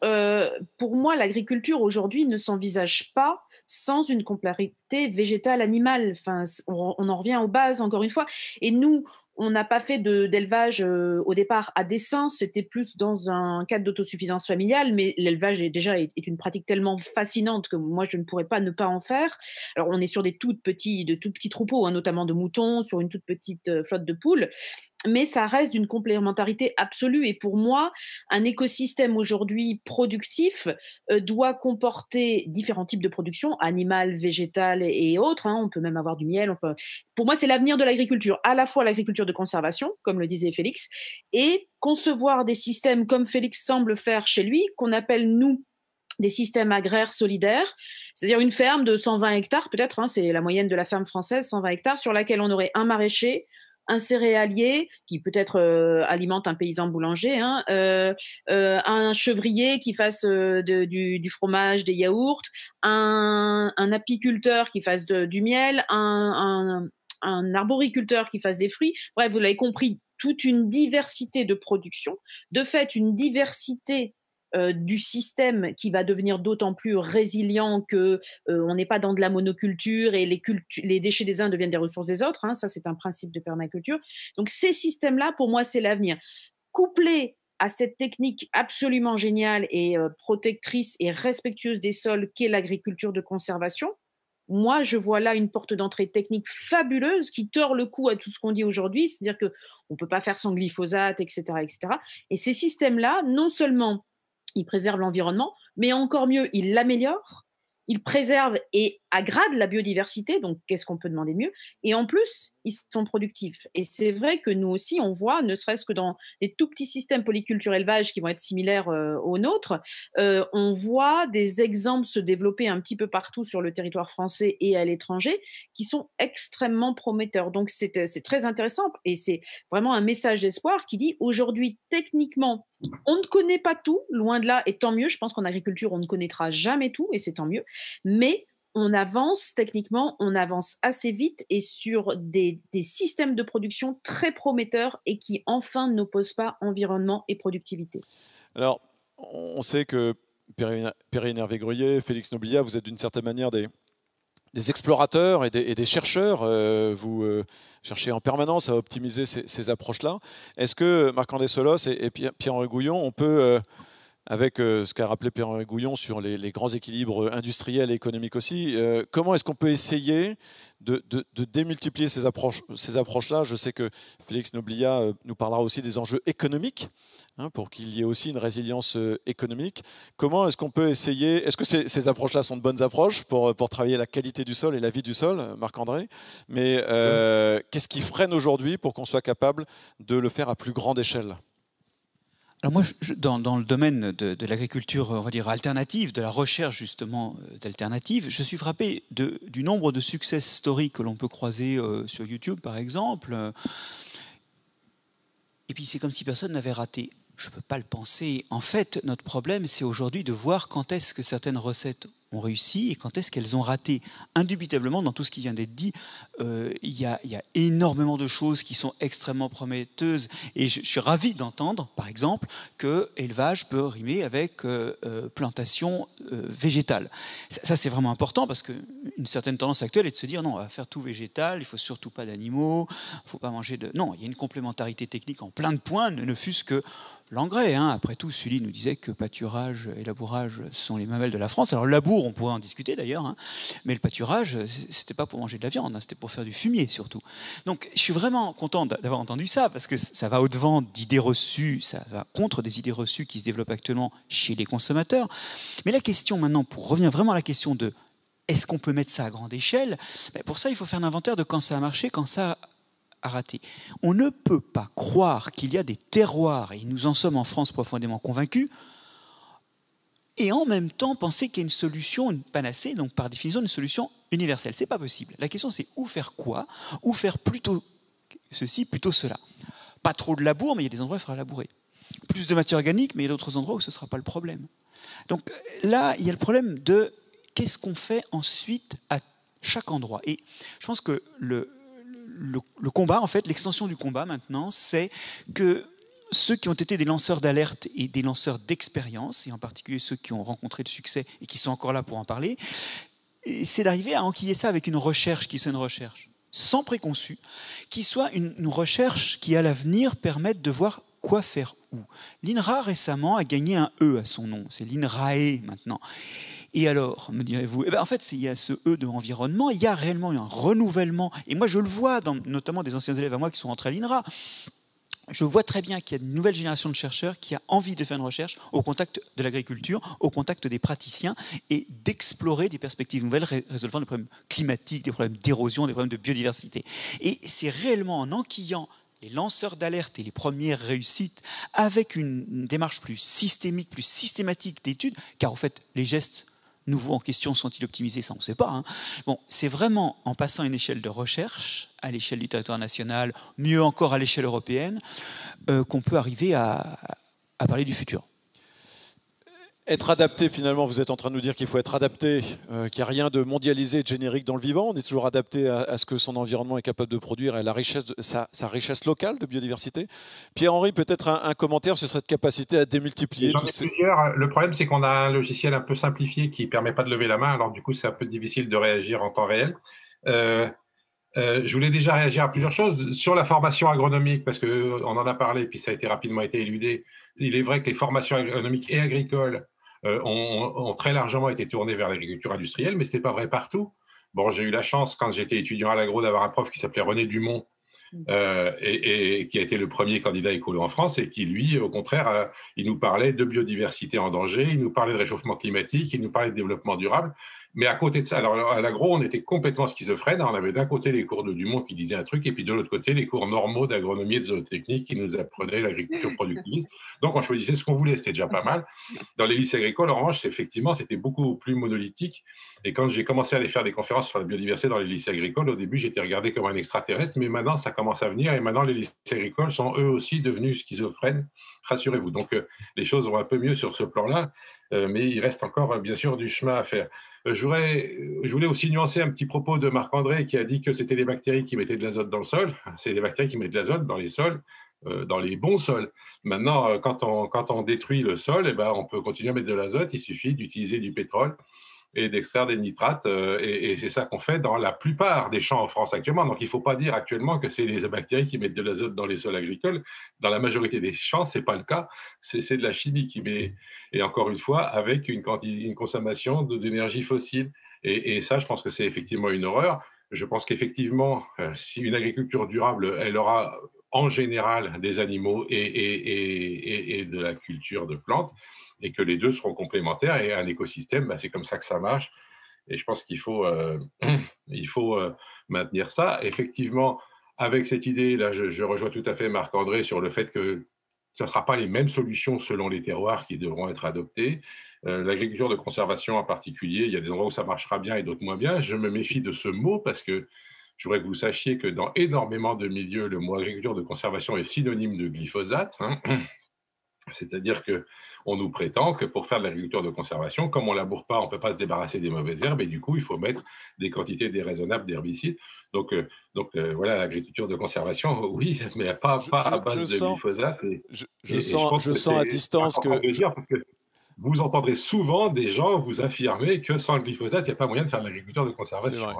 Pour moi, l'agriculture aujourd'hui ne s'envisage pas sans une complémentarité végétale-animale. Enfin, on en revient aux bases, encore une fois. Et nous, on n'a pas fait d'élevage au départ à dessein, c'était plus dans un cadre d'autosuffisance familiale, mais l'élevage est une pratique tellement fascinante que moi, je ne pourrais pas ne pas en faire. Alors, on est sur des tout petits troupeaux, hein, notamment de moutons, sur une toute petite flotte de poules, mais ça reste d'une complémentarité absolue. Et pour moi, un écosystème aujourd'hui productif doit comporter différents types de production, animale, végétale et autres. Hein. On peut même avoir du miel. Pour moi, c'est l'avenir de l'agriculture, à la fois l'agriculture de conservation, comme le disait Félix, et concevoir des systèmes comme Félix semble faire chez lui, qu'on appelle, nous, des systèmes agraires solidaires, c'est-à-dire une ferme de 120 hectares peut-être, hein, c'est la moyenne de la ferme française, 120 hectares, sur laquelle on aurait un maraîcher, un céréalier qui peut-être alimente un paysan boulanger, hein, un chevrier qui fasse du fromage, des yaourts, un apiculteur qui fasse du miel, un arboriculteur qui fasse des fruits. Bref, vous l'avez compris, toute une diversité de production. De fait, une diversité du système qui va devenir d'autant plus résilient que on n'est pas dans de la monoculture et les déchets des uns deviennent des ressources des autres. Hein, ça, c'est un principe de permaculture. Donc, ces systèmes-là, pour moi, c'est l'avenir. Couplé à cette technique absolument géniale et protectrice et respectueuse des sols qu'est l'agriculture de conservation, moi, je vois là une porte d'entrée technique fabuleuse qui tord le cou à tout ce qu'on dit aujourd'hui, c'est-à-dire qu'on ne peut pas faire sans glyphosate, etc., etc. Et ces systèmes-là, non seulement ils préservent l'environnement, mais encore mieux, ils l'améliorent, ils préservent et aggradent la biodiversité, donc qu'est-ce qu'on peut demander de mieux? Et en plus, ils sont productifs. Et c'est vrai que nous aussi, on voit, ne serait-ce que dans les tout petits systèmes polyculture-élevage qui vont être similaires aux nôtres, on voit des exemples se développer un petit peu partout sur le territoire français et à l'étranger qui sont extrêmement prometteurs. Donc c'est très intéressant et c'est vraiment un message d'espoir qui dit aujourd'hui, techniquement, on ne connaît pas tout, loin de là, et tant mieux. Je pense qu'en agriculture, on ne connaîtra jamais tout, et c'est tant mieux. Mais on avance techniquement, on avance assez vite et sur des systèmes de production très prometteurs et qui enfin n'opposent pas environnement et productivité. Alors, on sait que Perrine Hervé-Gruyer, Félix Noblia, vous êtes d'une certaine manière des explorateurs et des chercheurs. Vous cherchez en permanence à optimiser ces approches-là. Est-ce que Marc-André Solos et Pierre-Henri Gouillon, on peut avec ce qu'a rappelé Pierre-Henri Gouillon sur les grands équilibres industriels et économiques aussi. Comment est-ce qu'on peut essayer de démultiplier ces approches-là? Je sais que Félix Noblia nous parlera aussi des enjeux économiques, pour qu'il y ait aussi une résilience économique. Comment est-ce qu'on peut essayer? Est-ce que ces approches-là sont de bonnes approches pour travailler la qualité du sol et la vie du sol, Marc-André? Mais qu'est-ce qui freine aujourd'hui pour qu'on soit capable de le faire à plus grande échelle? Alors moi, dans le domaine de l'agriculture, on va dire alternative, de la recherche justement d'alternatives, je suis frappé du nombre de success stories que l'on peut croiser sur YouTube, par exemple. Et puis c'est comme si personne n'avait raté. Je ne peux pas le penser. En fait, notre problème, c'est aujourd'hui de voir quand est-ce que certaines recettes ont réussi et quand est-ce qu'elles ont raté. Indubitablement, dans tout ce qui vient d'être dit, il y a énormément de choses qui sont extrêmement prometteuses. Et je suis ravi d'entendre, par exemple, que élevage peut rimer avec plantation végétale. Ça, c'est vraiment important parce qu'une certaine tendance actuelle est de se dire non, on va faire tout végétal, il ne faut surtout pas d'animaux, il ne faut pas manger de... Non, il y a une complémentarité technique en plein de points, ne fût-ce que l'engrais. Après tout, Sully nous disait que pâturage et labourage sont les mamelles de la France. Alors le labour, on pourrait en discuter d'ailleurs, mais le pâturage, c'était pas pour manger de la viande, c'était pour faire du fumier surtout. Donc je suis vraiment content d'avoir entendu ça, parce que ça va au-devant d'idées reçues, ça va contre des idées reçues qui se développent actuellement chez les consommateurs. Mais la question maintenant, pour revenir vraiment à la question de est-ce qu'on peut mettre ça à grande échelle, pour ça il faut faire un inventaire de quand ça a marché, quand ça a raté. On ne peut pas croire qu'il y a des terroirs, et nous en sommes en France profondément convaincus, et en même temps penser qu'il y a une solution, une panacée, donc par définition une solution universelle. C'est pas possible. La question c'est où faire quoi, où faire plutôt ceci, plutôt cela. Pas trop de labour, mais il y a des endroits où il faudra labourer. Plus de matière organique, mais il y a d'autres endroits où ce ne sera pas le problème. Donc là, il y a le problème de qu'est-ce qu'on fait ensuite à chaque endroit. Et je pense que le combat, en fait, l'extension du combat maintenant, c'est que ceux qui ont été des lanceurs d'alerte et des lanceurs d'expérience, et en particulier ceux qui ont rencontré le succès et qui sont encore là pour en parler, c'est d'arriver à enquiller ça avec une recherche qui soit une recherche sans préconçu, qui soit une recherche qui, à l'avenir, permette de voir quoi faire où. L'INRA, récemment, a gagné un E à son nom. C'est l'INRAE, maintenant. Et alors, me direz-vous, en fait, il y a ce E de environnement, il y a réellement un renouvellement. Et moi, je le vois, notamment des anciens élèves à moi qui sont rentrés à l'INRA. Je vois très bien qu'il y a une nouvelle génération de chercheurs qui a envie de faire une recherche au contact de l'agriculture, au contact des praticiens et d'explorer des perspectives nouvelles résolvant des problèmes climatiques, des problèmes d'érosion, des problèmes de biodiversité. Et c'est réellement en enquillant les lanceurs d'alerte et les premières réussites avec une démarche plus systémique, plus systématique d'études, car en fait, les gestes nouveaux en question sont-ils optimisés? Ça, on ne sait pas. Bon, c'est vraiment en passant à une échelle de recherche, à l'échelle du territoire national, mieux encore à l'échelle européenne, qu'on peut arriver à parler du futur. Être adapté, finalement, vous êtes en train de nous dire qu'il faut être adapté, qu'il n'y a rien de mondialisé et de générique dans le vivant. On est toujours adapté à ce que son environnement est capable de produire et à la richesse sa richesse locale de biodiversité. Pierre-Henri, peut-être un commentaire sur cette capacité à démultiplier. J'en ai plusieurs. Le problème, c'est qu'on a un logiciel un peu simplifié qui ne permet pas de lever la main. Alors, du coup, c'est un peu difficile de réagir en temps réel. Je voulais déjà réagir à plusieurs choses. Sur la formation agronomique, parce qu'on en a parlé, puis ça a été rapidement éludé. Il est vrai que les formations agronomiques et agricoles ont très largement été tournés vers l'agriculture industrielle, mais ce n'était pas vrai partout. Bon, j'ai eu la chance, quand j'étais étudiant à l'agro, d'avoir un prof qui s'appelait René Dumont, et qui a été le premier candidat écolo en France, et qui, lui, au contraire, il nous parlait de biodiversité en danger, il nous parlait de réchauffement climatique, il nous parlait de développement durable. Mais à côté de ça, alors à l'agro, on était complètement schizophrène. On avait d'un côté les cours de Dumont qui disaient un truc, et puis de l'autre côté les cours normaux d'agronomie et de zootechnique qui nous apprenaient l'agriculture productiviste. Donc on choisissait ce qu'on voulait, c'était déjà pas mal. Dans les lycées agricoles, en revanche, effectivement, c'était beaucoup plus monolithique. Et quand j'ai commencé à aller faire des conférences sur la biodiversité dans les lycées agricoles, au début, j'étais regardé comme un extraterrestre, mais maintenant, ça commence à venir, et maintenant, les lycées agricoles sont eux aussi devenus schizophrènes, rassurez-vous. Donc les choses vont un peu mieux sur ce plan-là, mais il reste encore, bien sûr, du chemin à faire. Je voulais aussi nuancer un petit propos de Marc-André qui a dit que c'était les bactéries qui mettaient de l'azote dans le sol. C'est les bactéries qui mettent de l'azote dans les sols, dans les bons sols. Maintenant, quand on détruit le sol, on peut continuer à mettre de l'azote. Il suffit d'utiliser du pétrole et d'extraire des nitrates. Et c'est ça qu'on fait dans la plupart des champs en France actuellement. Donc, il ne faut pas dire actuellement que c'est les bactéries qui mettent de l'azote dans les sols agricoles. Dans la majorité des champs, ce n'est pas le cas. C'est de la chimie qui met, et encore une fois, avec une consommation d'énergie fossile. Et ça, je pense que c'est effectivement une horreur. Je pense qu'effectivement, si une agriculture durable, elle aura en général des animaux et de la culture de plantes, et que les deux seront complémentaires, et un écosystème, c'est comme ça que ça marche. Et je pense qu'il faut, maintenir ça. Effectivement, avec cette idée, là, je rejoins tout à fait Marc-André sur le fait que ce ne sera pas les mêmes solutions selon les terroirs qui devront être adoptées. L'agriculture de conservation en particulier, il y a des endroits où ça marchera bien et d'autres moins bien. Je me méfie de ce mot parce que je voudrais que vous sachiez que dans énormément de milieux, le mot agriculture de conservation est synonyme de glyphosate. C'est-à-dire qu'on nous prétend que pour faire de l'agriculture de conservation, comme on ne laboure pas, on ne peut pas se débarrasser des mauvaises herbes, et du coup, il faut mettre des quantités déraisonnables d'herbicides. Donc voilà, l'agriculture de conservation, oui, mais pas à base de glyphosate. Je sens à distance que... Vous entendrez souvent des gens vous affirmer que sans le glyphosate, il n'y a pas moyen de faire de l'agriculture de conservation.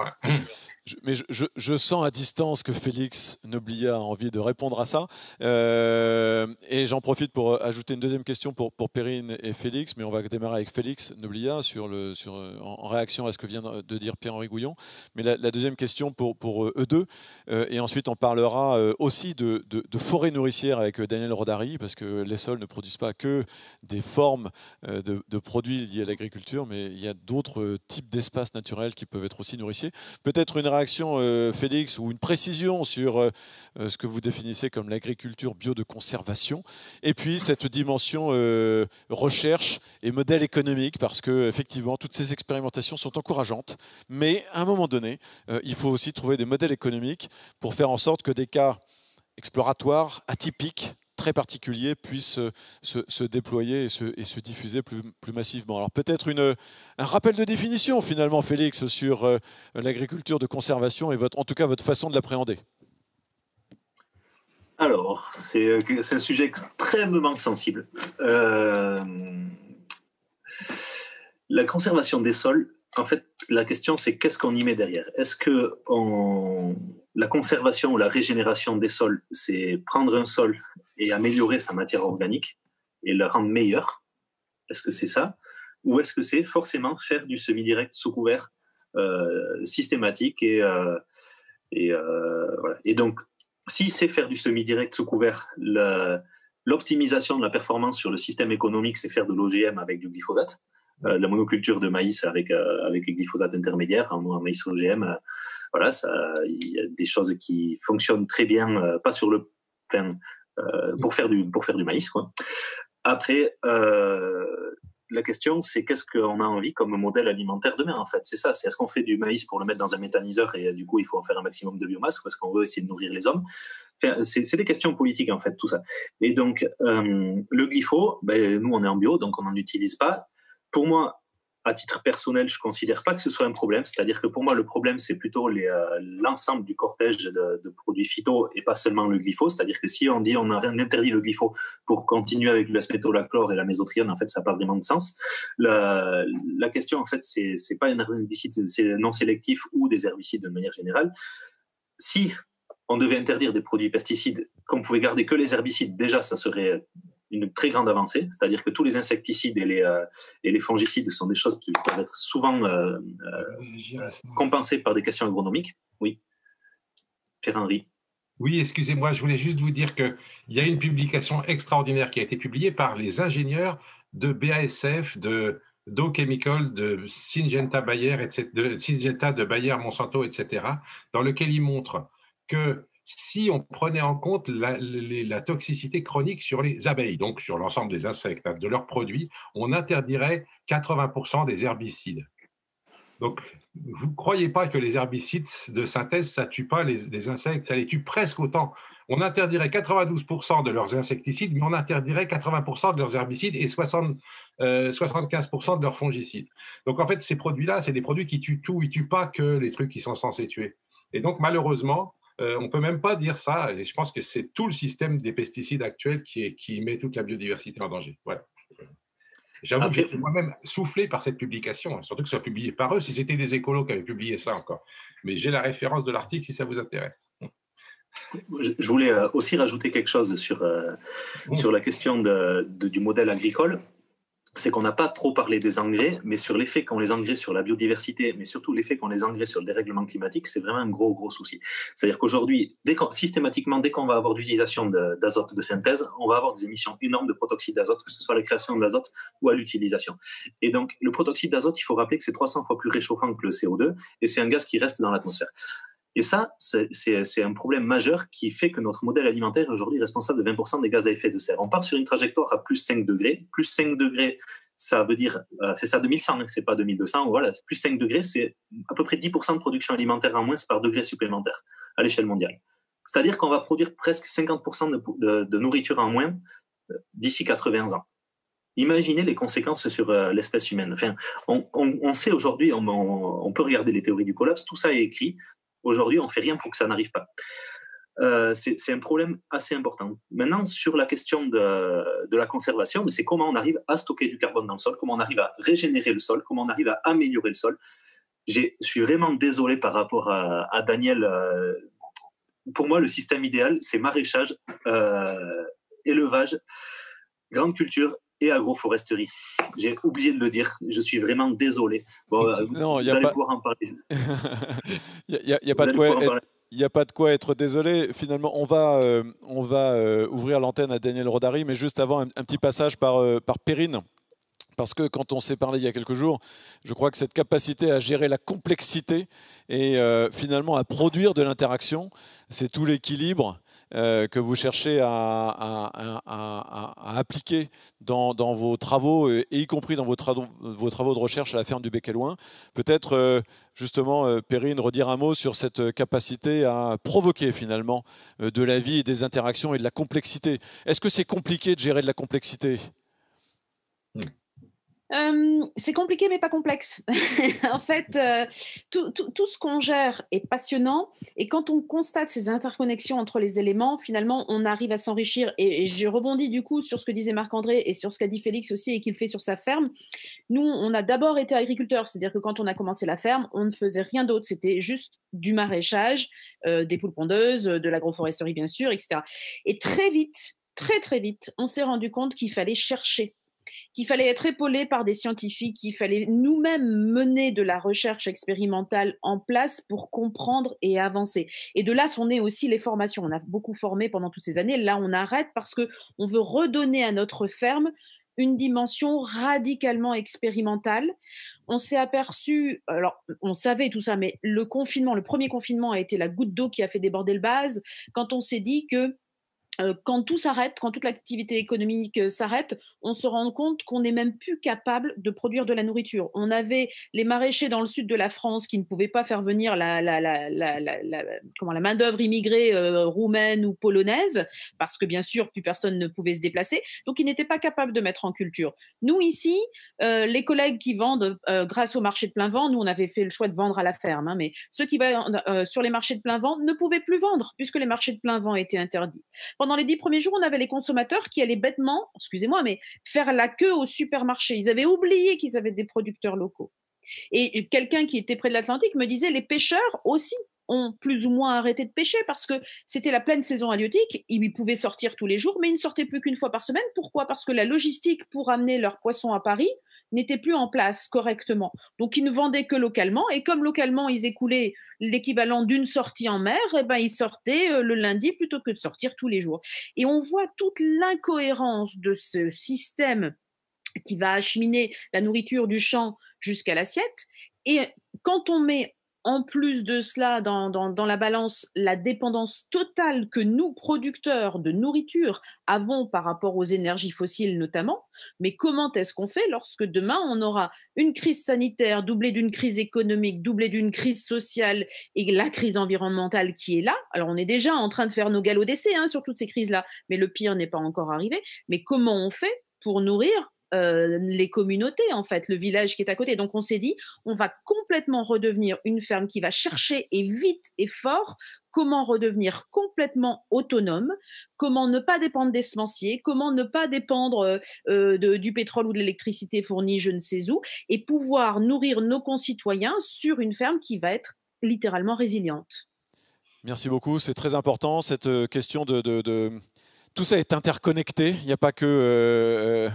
Mais je sens à distance que Félix Noblia a envie de répondre à ça. Et j'en profite pour ajouter une deuxième question pour Perrine et Félix, mais on va démarrer avec Félix Noblia en réaction à ce que vient de dire Pierre-Henri Gouillon. Mais la deuxième question pour eux deux. Et ensuite, on parlera aussi de forêts nourricières avec Daniel Rodari, parce que les sols ne produisent pas que des formes de produits liés à l'agriculture, mais il y a d'autres types d'espaces naturels qui peuvent être aussi nourriciers. Peut-être une réaction, Félix, ou une précision sur ce que vous définissez comme l'agriculture bio de conservation, et puis cette dimension recherche et modèle économique, parce que effectivement toutes ces expérimentations sont encourageantes, mais à un moment donné, il faut aussi trouver des modèles économiques pour faire en sorte que des cas exploratoires, atypiques, très particuliers puissent se déployer et se diffuser plus massivement. Alors peut-être un rappel de définition finalement, Félix, sur l'agriculture de conservation et en tout cas votre façon de l'appréhender. Alors, c'est un sujet extrêmement sensible. La conservation des sols, en fait, la question c'est qu'est-ce qu'on y met derrière? Est-ce que la conservation ou la régénération des sols, c'est prendre un sol et améliorer sa matière organique et la rendre meilleure? Est-ce que c'est ça? Ou est-ce que c'est forcément faire du semi-direct sous couvert systématique voilà. Et donc, si c'est faire du semi-direct sous couvert, l'optimisation de la performance sur le système économique, c'est faire de l'OGM avec du glyphosate, la monoculture de maïs avec les glyphosates intermédiaires, en maïs OGM. Voilà, il y a des choses qui fonctionnent très bien, pas sur le... pour faire du maïs, quoi. Après, la question, c'est qu'est-ce qu'on a envie comme modèle alimentaire demain, en fait. C'est ça, c'est est-ce qu'on fait du maïs pour le mettre dans un méthaniseur et du coup, il faut en faire un maximum de biomasse, ou est-ce qu'on veut essayer de nourrir les hommes? Enfin, c'est des questions politiques, en fait, tout ça. Et donc, le glypho, nous, on est en bio, donc on n'en utilise pas. Pour moi, à titre personnel, je ne considère pas que ce soit un problème. C'est-à-dire que pour moi, le problème, c'est plutôt l'ensemble du cortège de produits phyto et pas seulement le glypho. C'est-à-dire que si on dit on interdit le glypho pour continuer avec l'asmétolachlore et la mésotrione, en fait, ça n'a pas vraiment de sens. La question, en fait, c'est pas un herbicide non sélectif ou des herbicides de manière générale. Si on devait interdire des produits pesticides, qu'on pouvait garder que les herbicides, déjà, ça serait une très grande avancée, c'est-à-dire que tous les insecticides et les fongicides sont des choses qui peuvent être souvent compensées par des questions agronomiques. Oui, Pierre-Henri. Oui, excusez-moi, je voulais juste vous dire qu'il y a une publication extraordinaire qui a été publiée par les ingénieurs de BASF, de Dow Chemical, de Syngenta Bayer, de Bayer Monsanto, etc., dans lequel ils montrent que si on prenait en compte la toxicité chronique sur les abeilles, donc sur l'ensemble des insectes, de leurs produits, on interdirait 80% des herbicides. Donc, vous ne croyez pas que les herbicides de synthèse, ça ne tue pas les insectes, ça les tue presque autant. On interdirait 92% de leurs insecticides, mais on interdirait 80% de leurs herbicides et 75% de leurs fongicides. Donc, en fait, ces produits-là, c'est des produits qui tuent tout, ils ne tuent pas que les trucs qui sont censés tuer. Et donc, malheureusement, on ne peut même pas dire ça, et je pense que c'est tout le système des pesticides actuels qui met toute la biodiversité en danger. Voilà. J'avoue que j'ai été moi-même soufflé par cette publication, surtout que ça soit publié par eux, si c'était des écolos qui avaient publié ça encore. Mais j'ai la référence de l'article si ça vous intéresse. Je voulais aussi rajouter quelque chose sur la question du modèle agricole. C'est qu'on n'a pas trop parlé des engrais, mais sur l'effet qu'ont les engrais sur la biodiversité, mais surtout l'effet qu'ont les engrais sur le dérèglement climatique, c'est vraiment un gros souci. C'est-à-dire qu'aujourd'hui, systématiquement, dès qu'on va avoir d'utilisation d'azote de synthèse, on va avoir des émissions énormes de protoxyde d'azote, que ce soit à la création de l'azote ou à l'utilisation. Et donc, le protoxyde d'azote, il faut rappeler que c'est 300 fois plus réchauffant que le CO2, et c'est un gaz qui reste dans l'atmosphère. Et ça, c'est un problème majeur qui fait que notre modèle alimentaire est aujourd'hui responsable de 20% des gaz à effet de serre. On part sur une trajectoire à plus 5 degrés. Plus 5 degrés, ça veut dire, c'est ça 2100, c'est pas 2200. Voilà, plus 5 degrés, c'est à peu près 10% de production alimentaire en moins par degré supplémentaire à l'échelle mondiale. C'est-à-dire qu'on va produire presque 50% de nourriture en moins d'ici 80 ans. Imaginez les conséquences sur l'espèce humaine. Enfin, on sait aujourd'hui, on peut regarder les théories du collapse, tout ça est écrit. Aujourd'hui, on ne fait rien pour que ça n'arrive pas. C'est un problème assez important. Maintenant, sur la question de la conservation, c'est comment on arrive à stocker du carbone dans le sol, comment on arrive à régénérer le sol, comment on arrive à améliorer le sol. Je suis vraiment désolé par rapport à Daniel. Pour moi, le système idéal, c'est maraîchage, élevage, grande culture et agroforesterie. J'ai oublié de le dire, je suis vraiment désolé. Bon, non, vous allez pouvoir en parler. Il n'y a pas de quoi... Il n'y a pas de quoi être désolé. Finalement, on va ouvrir l'antenne à Daniel Rodari, mais juste avant, un petit passage par Perrine. Parce que quand on s'est parlé il y a quelques jours, je crois que cette capacité à gérer la complexité et finalement à produire de l'interaction, c'est tout l'équilibre que vous cherchez à appliquer dans vos travaux, et y compris dans vos travaux de recherche à la ferme du Bec et Loing. Peut-être justement, Perrine, redire un mot sur cette capacité à provoquer finalement de la vie et des interactions et de la complexité. Est-ce que c'est compliqué de gérer de la complexité ? C'est compliqué mais pas complexe. En fait, tout ce qu'on gère est passionnant, et quand on constate ces interconnexions entre les éléments, finalement, on arrive à s'enrichir. Et je rebondis du coup sur ce que disait Marc-André et sur ce qu'a dit Félix aussi et qu'il fait sur sa ferme. Nous, on a d'abord été agriculteurs, c'est-à-dire que quand on a commencé la ferme, on ne faisait rien d'autre, c'était juste du maraîchage, des poules pondeuses, de l'agroforesterie bien sûr, etc. Et très vite, très vite, on s'est rendu compte qu'il fallait chercher, qu'il fallait être épaulé par des scientifiques, qu'il fallait nous-mêmes mener de la recherche expérimentale en place pour comprendre et avancer. Et de là sont nées aussi les formations. On a beaucoup formé pendant toutes ces années. Là, on arrête parce qu'on veut redonner à notre ferme une dimension radicalement expérimentale. On s'est aperçu, alors on savait tout ça, mais le premier confinement a été la goutte d'eau qui a fait déborder le vase, quand on s'est dit que quand tout s'arrête, quand toute l'activité économique s'arrête, on se rend compte qu'on n'est même plus capable de produire de la nourriture. On avait les maraîchers dans le sud de la France qui ne pouvaient pas faire venir la main-d'œuvre immigrée roumaine ou polonaise, parce que bien sûr, plus personne ne pouvait se déplacer. Donc, ils n'étaient pas capables de mettre en culture. Nous, ici, les collègues qui vendent grâce au marché de plein vent, nous, on avait fait le choix de vendre à la ferme, hein, mais ceux qui vendent sur les marchés de plein vent ne pouvaient plus vendre puisque les marchés de plein vent étaient interdits. Pendant les 10 premiers jours, on avait les consommateurs qui allaient bêtement, excusez-moi, mais faire la queue au supermarché. Ils avaient oublié qu'ils avaient des producteurs locaux. Et quelqu'un qui était près de l'Atlantique me disait, les pêcheurs aussi ont plus ou moins arrêté de pêcher parce que c'était la pleine saison halieutique. Ils pouvaient sortir tous les jours, mais ils ne sortaient plus qu'une fois par semaine. Pourquoi ? Parce que la logistique pour amener leurs poissons à Paris n'était plus en place correctement. Donc, ils ne vendaient que localement. Et comme localement, ils écoulaient l'équivalent d'une sortie en mer, eh ben, ils sortaient le lundi plutôt que de sortir tous les jours. Et on voit toute l'incohérence de ce système qui va acheminer la nourriture du champ jusqu'à l'assiette. Et quand on met en plus de cela, dans la balance, la dépendance totale que nous, producteurs de nourriture, avons par rapport aux énergies fossiles notamment, mais comment est-ce qu'on fait lorsque demain, on aura une crise sanitaire doublée d'une crise économique, doublée d'une crise sociale et la crise environnementale qui est là? Alors, on est déjà en train de faire nos galops d'essai sur toutes ces crises-là, mais le pire n'est pas encore arrivé. Mais comment on fait pour nourrir les communautés, en fait, le village qui est à côté. Donc, on s'est dit, on va complètement redevenir une ferme qui va chercher et vite et fort comment redevenir complètement autonome, comment ne pas dépendre des semenciers, comment ne pas dépendre du pétrole ou de l'électricité fournie je ne sais où, et pouvoir nourrir nos concitoyens sur une ferme qui va être littéralement résiliente. Merci beaucoup, c'est très important cette question de... Tout ça est interconnecté, il n'y a pas que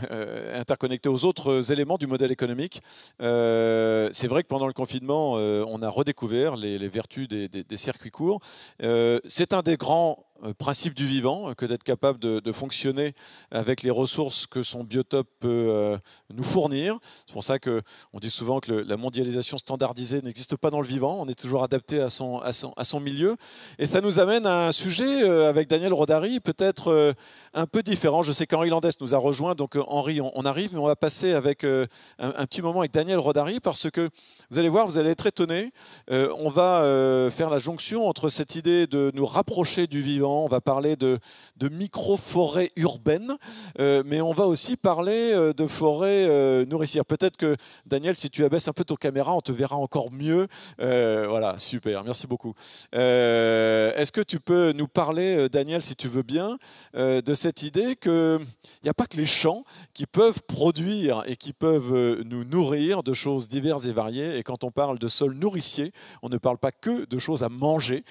interconnecté aux autres éléments du modèle économique. C'est vrai que pendant le confinement, on a redécouvert les vertus des circuits courts. C'est un des grands principes du vivant, que d'être capable de fonctionner avec les ressources que son biotope peut nous fournir. C'est pour ça qu'on dit souvent que la mondialisation standardisée n'existe pas dans le vivant, on est toujours adapté à son milieu. Et ça nous amène à un sujet avec Daniel Rodari, peut-être un peu différent. Je sais qu'Henri Landès nous a rejoint, donc Henri, on arrive, mais on va passer avec un petit moment avec Daniel Rodari, parce que vous allez voir, vous allez être étonnés. On va faire la jonction entre cette idée de nous rapprocher du vivant. On va parler de micro-forêts urbaines, mais on va aussi parler de forêts nourricières. Peut-être que, Daniel, si tu abaisses un peu ton caméra, on te verra encore mieux. Voilà, super, merci beaucoup. Est-ce que tu peux nous parler, Daniel, si tu veux bien, de cette idée qu'il n'y a pas que les champs qui peuvent produire et qui peuvent nous nourrir de choses diverses et variées. Et quand on parle de sol nourricier, on ne parle pas que de choses à manger.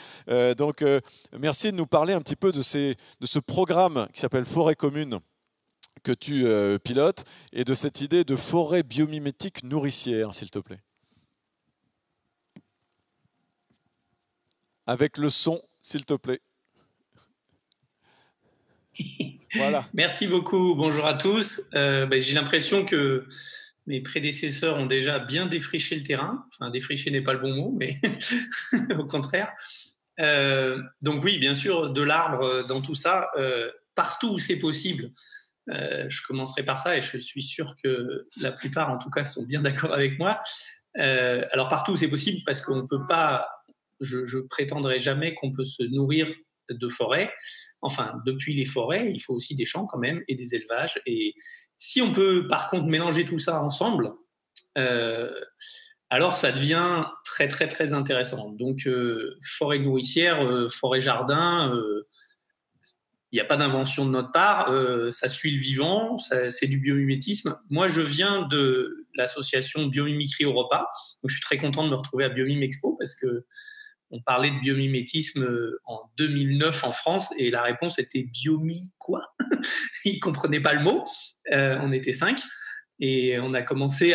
Donc, merci de nous parler un petit peu de ce programme qui s'appelle Forêt commune que tu pilotes et de cette idée de forêt biomimétique nourricière, s'il te plaît. Avec le son, s'il te plaît. Voilà. Merci beaucoup. Bonjour à tous. J'ai l'impression que mes prédécesseurs ont déjà bien défriché le terrain. Enfin, défricher n'est pas le bon mot, mais au contraire. Donc oui, bien sûr, de l'arbre dans tout ça, partout où c'est possible. Je commencerai par ça et je suis sûr que la plupart, en tout cas, sont bien d'accord avec moi. Alors partout où c'est possible, parce qu'on peut pas, je prétendrai jamais qu'on peut se nourrir de forêts. Enfin, depuis les forêts, il faut aussi des champs quand même et des élevages. Et si on peut par contre mélanger tout ça ensemble, alors ça devient très très très intéressant. Donc forêt nourricière, forêt jardin, il n'y a pas d'invention de notre part, ça suit le vivant, c'est du biomimétisme. Moi je viens de l'association Biomimicry Europa, donc je suis très content de me retrouver à Biomime Expo parce que on parlait de biomimétisme en 2009 en France et la réponse était biomi quoi. Ils ne comprenaient pas le mot, on était 5 et on a commencé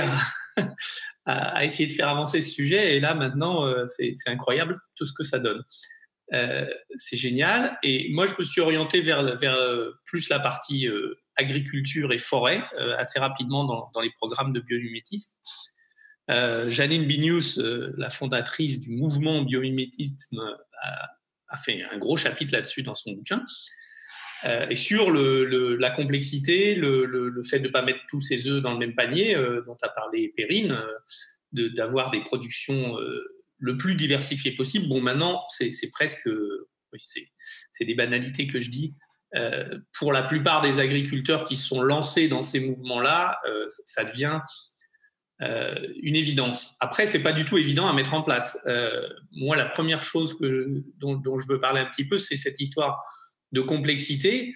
à essayer de faire avancer ce sujet. Et là, maintenant, c'est incroyable tout ce que ça donne. C'est génial. Et moi, je me suis orienté vers plus la partie agriculture et forêt assez rapidement dans les programmes de biomimétisme. Janine Binius, la fondatrice du mouvement biomimétisme, a fait un gros chapitre là-dessus dans son bouquin. Et sur la complexité, le fait de ne pas mettre tous ses œufs dans le même panier, dont a parlé Perrine, d'avoir des productions le plus diversifiées possible. Bon, maintenant, c'est presque... c'est des banalités que je dis. Pour la plupart des agriculteurs qui se sont lancés dans ces mouvements-là, ça devient une évidence. Après, ce n'est pas du tout évident à mettre en place. Moi, la première chose dont je veux parler un petit peu, c'est cette histoire de complexité.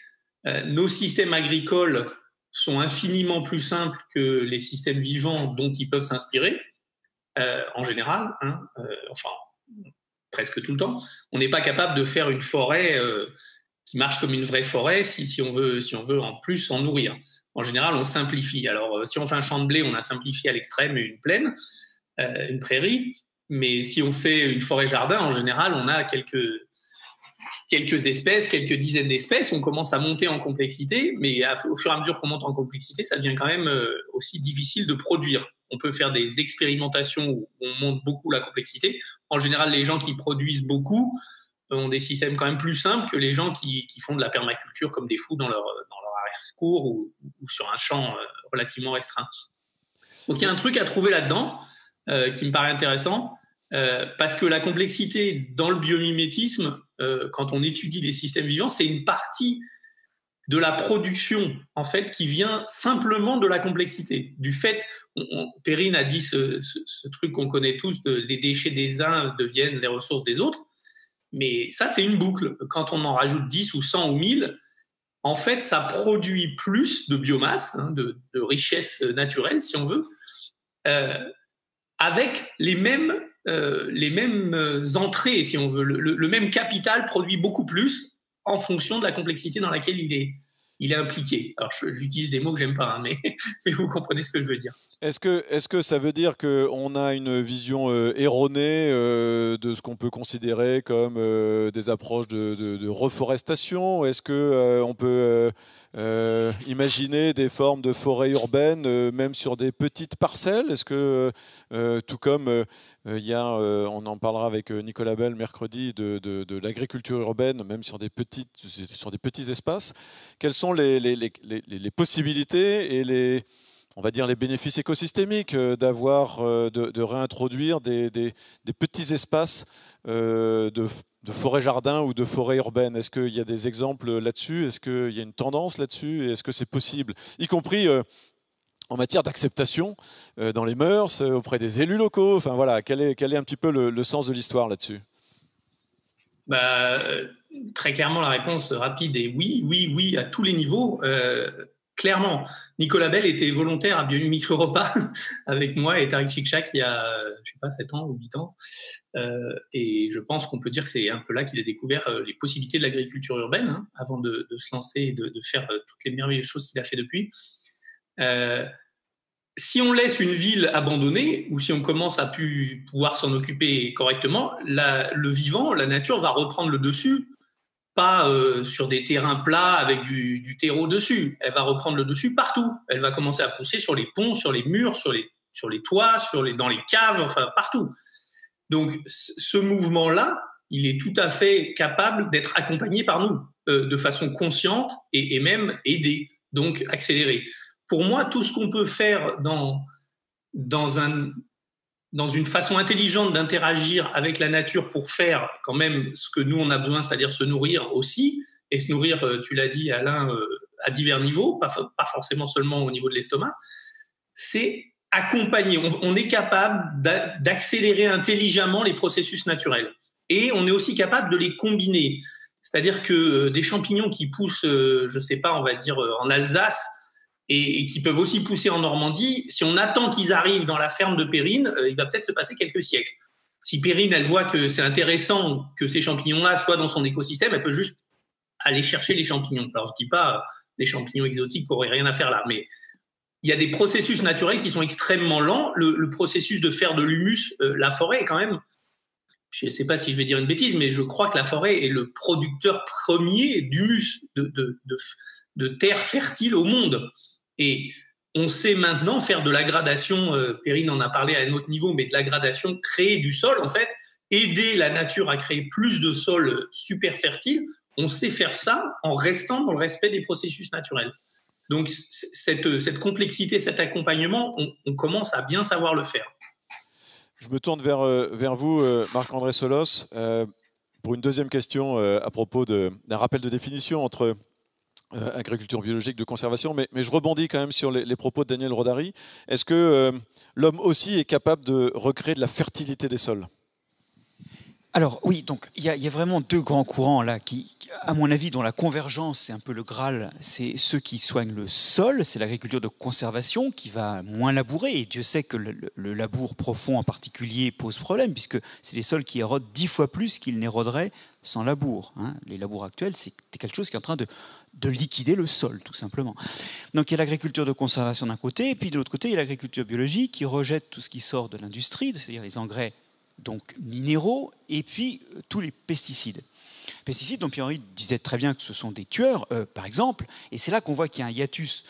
Nos systèmes agricoles sont infiniment plus simples que les systèmes vivants dont ils peuvent s'inspirer, en général, enfin, presque tout le temps. On n'est pas capable de faire une forêt qui marche comme une vraie forêt si on veut en plus s'en nourrir. En général, on simplifie. Alors, si on fait un champ de blé, on a simplifié à l'extrême une plaine, une prairie. Mais si on fait une forêt-jardin, en général, on a quelques espèces, quelques dizaines d'espèces. On commence à monter en complexité, mais au fur et à mesure qu'on monte en complexité, ça devient quand même aussi difficile de produire. On peut faire des expérimentations où on monte beaucoup la complexité. En général, les gens qui produisent beaucoup ont des systèmes quand même plus simples que les gens qui font de la permaculture comme des fous dans leur arrière-cour ou sur un champ relativement restreint. Donc, il y a un truc à trouver là-dedans qui me paraît intéressant parce que la complexité dans le biomimétisme, quand on étudie les systèmes vivants, c'est une partie de la production, en fait, qui vient simplement de la complexité. Du fait, Perrine a dit ce truc qu'on connaît tous, les déchets des uns deviennent les ressources des autres, mais ça, c'est une boucle. Quand on en rajoute 10 ou 100 ou 1000, en fait, ça produit plus de biomasse, de richesse naturelle, si on veut, avec les mêmes entrées, si on veut. Le même capital produit beaucoup plus en fonction de la complexité dans laquelle il est impliqué. Alors, j'utilise des mots que j'aime pas, mais vous comprenez ce que je veux dire. Est-ce que ça veut dire qu'on a une vision erronée de ce qu'on peut considérer comme des approches de reforestation? Est-ce qu'on peut imaginer des formes de forêt urbaine, même sur des petites parcelles? Est-ce que, tout comme on en parlera avec Nicolas Bell mercredi, de l'agriculture urbaine, même sur des petits espaces, quelles sont les possibilités et on va dire les bénéfices écosystémiques de réintroduire des petits espaces de forêt-jardin ou de forêt urbaine? Est-ce qu'il y a des exemples là-dessus? Est-ce qu'il y a une tendance là-dessus? Et est-ce que c'est possible, y compris en matière d'acceptation dans les mœurs, auprès des élus locaux? Enfin voilà, quel est un petit peu le sens de l'histoire là-dessus? Très clairement, la réponse rapide est oui, à tous les niveaux. Clairement, Nicolas Bell était volontaire à Micro-Repas avec moi et Tariq Chikchak il y a, je sais pas, 7 ans ou 8 ans. Et je pense qu'on peut dire que c'est un peu là qu'il a découvert les possibilités de l'agriculture urbaine, avant de se lancer et de faire toutes les merveilleuses choses qu'il a fait depuis. Si on laisse une ville abandonnée ou si on commence à pouvoir s'en occuper correctement, le vivant, la nature va reprendre le dessus. Pas sur des terrains plats avec du terreau dessus. Elle va reprendre le dessus partout. Elle va commencer à pousser sur les ponts, sur les murs, sur les toits, dans les caves, enfin partout. Donc ce mouvement-là, il est tout à fait capable d'être accompagné par nous de façon consciente et même aidé, donc accéléré. Pour moi, tout ce qu'on peut faire dans une façon intelligente d'interagir avec la nature pour faire quand même ce que nous, on a besoin, c'est-à-dire se nourrir aussi, et se nourrir, tu l'as dit, Alain, à divers niveaux, pas forcément seulement au niveau de l'estomac, c'est accompagner. On est capable d'accélérer intelligemment les processus naturels. Et on est aussi capable de les combiner. C'est-à-dire que des champignons qui poussent, je ne sais pas, on va dire en Alsace, et qui peuvent aussi pousser en Normandie, si on attend qu'ils arrivent dans la ferme de Perrine, il va peut-être se passer quelques siècles. Si Perrine, elle voit que c'est intéressant que ces champignons-là soient dans son écosystème, elle peut juste aller chercher les champignons. Alors, je ne dis pas des champignons exotiques qui n'auraient rien à faire là, mais il y a des processus naturels qui sont extrêmement lents. Le processus de faire de l'humus, la forêt est quand même, je ne sais pas si je vais dire une bêtise, mais je crois que la forêt est le producteur premier d'humus, de terre fertile au monde. Et on sait maintenant faire de l'aggradation, Perrine en a parlé à un autre niveau, mais de l'aggradation, créer du sol, en fait, aider la nature à créer plus de sols super fertiles. On sait faire ça en restant dans le respect des processus naturels. Donc, cette complexité, cet accompagnement, on commence à bien savoir le faire. Je me tourne vers vous, Marc-André Solos, pour une deuxième question à propos d'un rappel de définition entre agriculture biologique de conservation, mais je rebondis quand même sur les propos de Daniel Rodari. Est-ce que l'homme aussi est capable de recréer de la fertilité des sols? Alors oui, donc il y a vraiment deux grands courants là qui, à mon avis, dont la convergence, c'est un peu le Graal, c'est ceux qui soignent le sol, c'est l'agriculture de conservation qui va moins labourer, et Dieu sait que le labour profond en particulier pose problème, puisque c'est des sols qui érodent 10 fois plus qu'ils n'éroderaient sans labour. Les labours actuels, c'est quelque chose qui est en train de liquider le sol, tout simplement. Donc il y a l'agriculture de conservation d'un côté, et puis de l'autre côté, il y a l'agriculture biologique qui rejette tout ce qui sort de l'industrie, c'est-à-dire les engrais donc minéraux, et puis tous les pesticides. Pesticides dont Pierre-Henri disait très bien que ce sont des tueurs, par exemple, et c'est là qu'on voit qu'il y a un hiatus.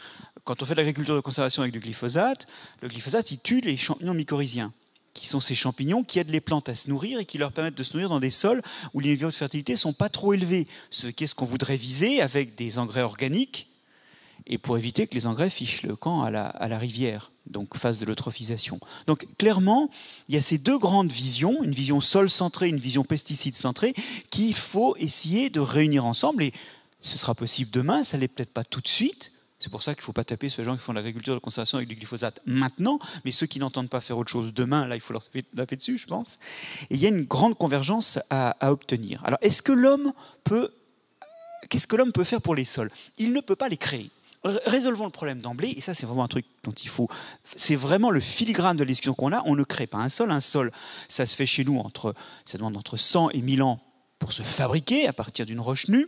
Quand on fait de l'agriculture de conservation avec du glyphosate, le glyphosate, il tue les champignons mycorhiziens, qui sont ces champignons qui aident les plantes à se nourrir et qui leur permettent de se nourrir dans des sols où les niveaux de fertilité ne sont pas trop élevés, ce qu'est-ce qu'on voudrait viser avec des engrais organiques, et pour éviter que les engrais fichent le camp à la rivière, donc phase de l'eutrophisation. Donc clairement, il y a ces deux grandes visions, une vision sol centrée, une vision pesticide centrée, qu'il faut essayer de réunir ensemble. Et Ce sera possible demain, ça ne l'est peut-être pas tout de suite. C'est pour ça qu'il ne faut pas taper sur les gens qui font de l'agriculture de conservation avec du glyphosate maintenant, mais ceux qui n'entendent pas faire autre chose demain, là, il faut leur taper dessus, je pense. Et il y a une grande convergence à obtenir. Alors, qu'est-ce que l'homme peut faire pour les sols? Il ne peut pas les créer. Résolvons le problème d'emblée, et ça, c'est vraiment un truc dont il faut... C'est vraiment le filigrane de la discussion qu'on a. On ne crée pas un sol. Un sol, ça se fait chez nous, ça demande entre 100 et 1000 ans pour se fabriquer à partir d'une roche nue,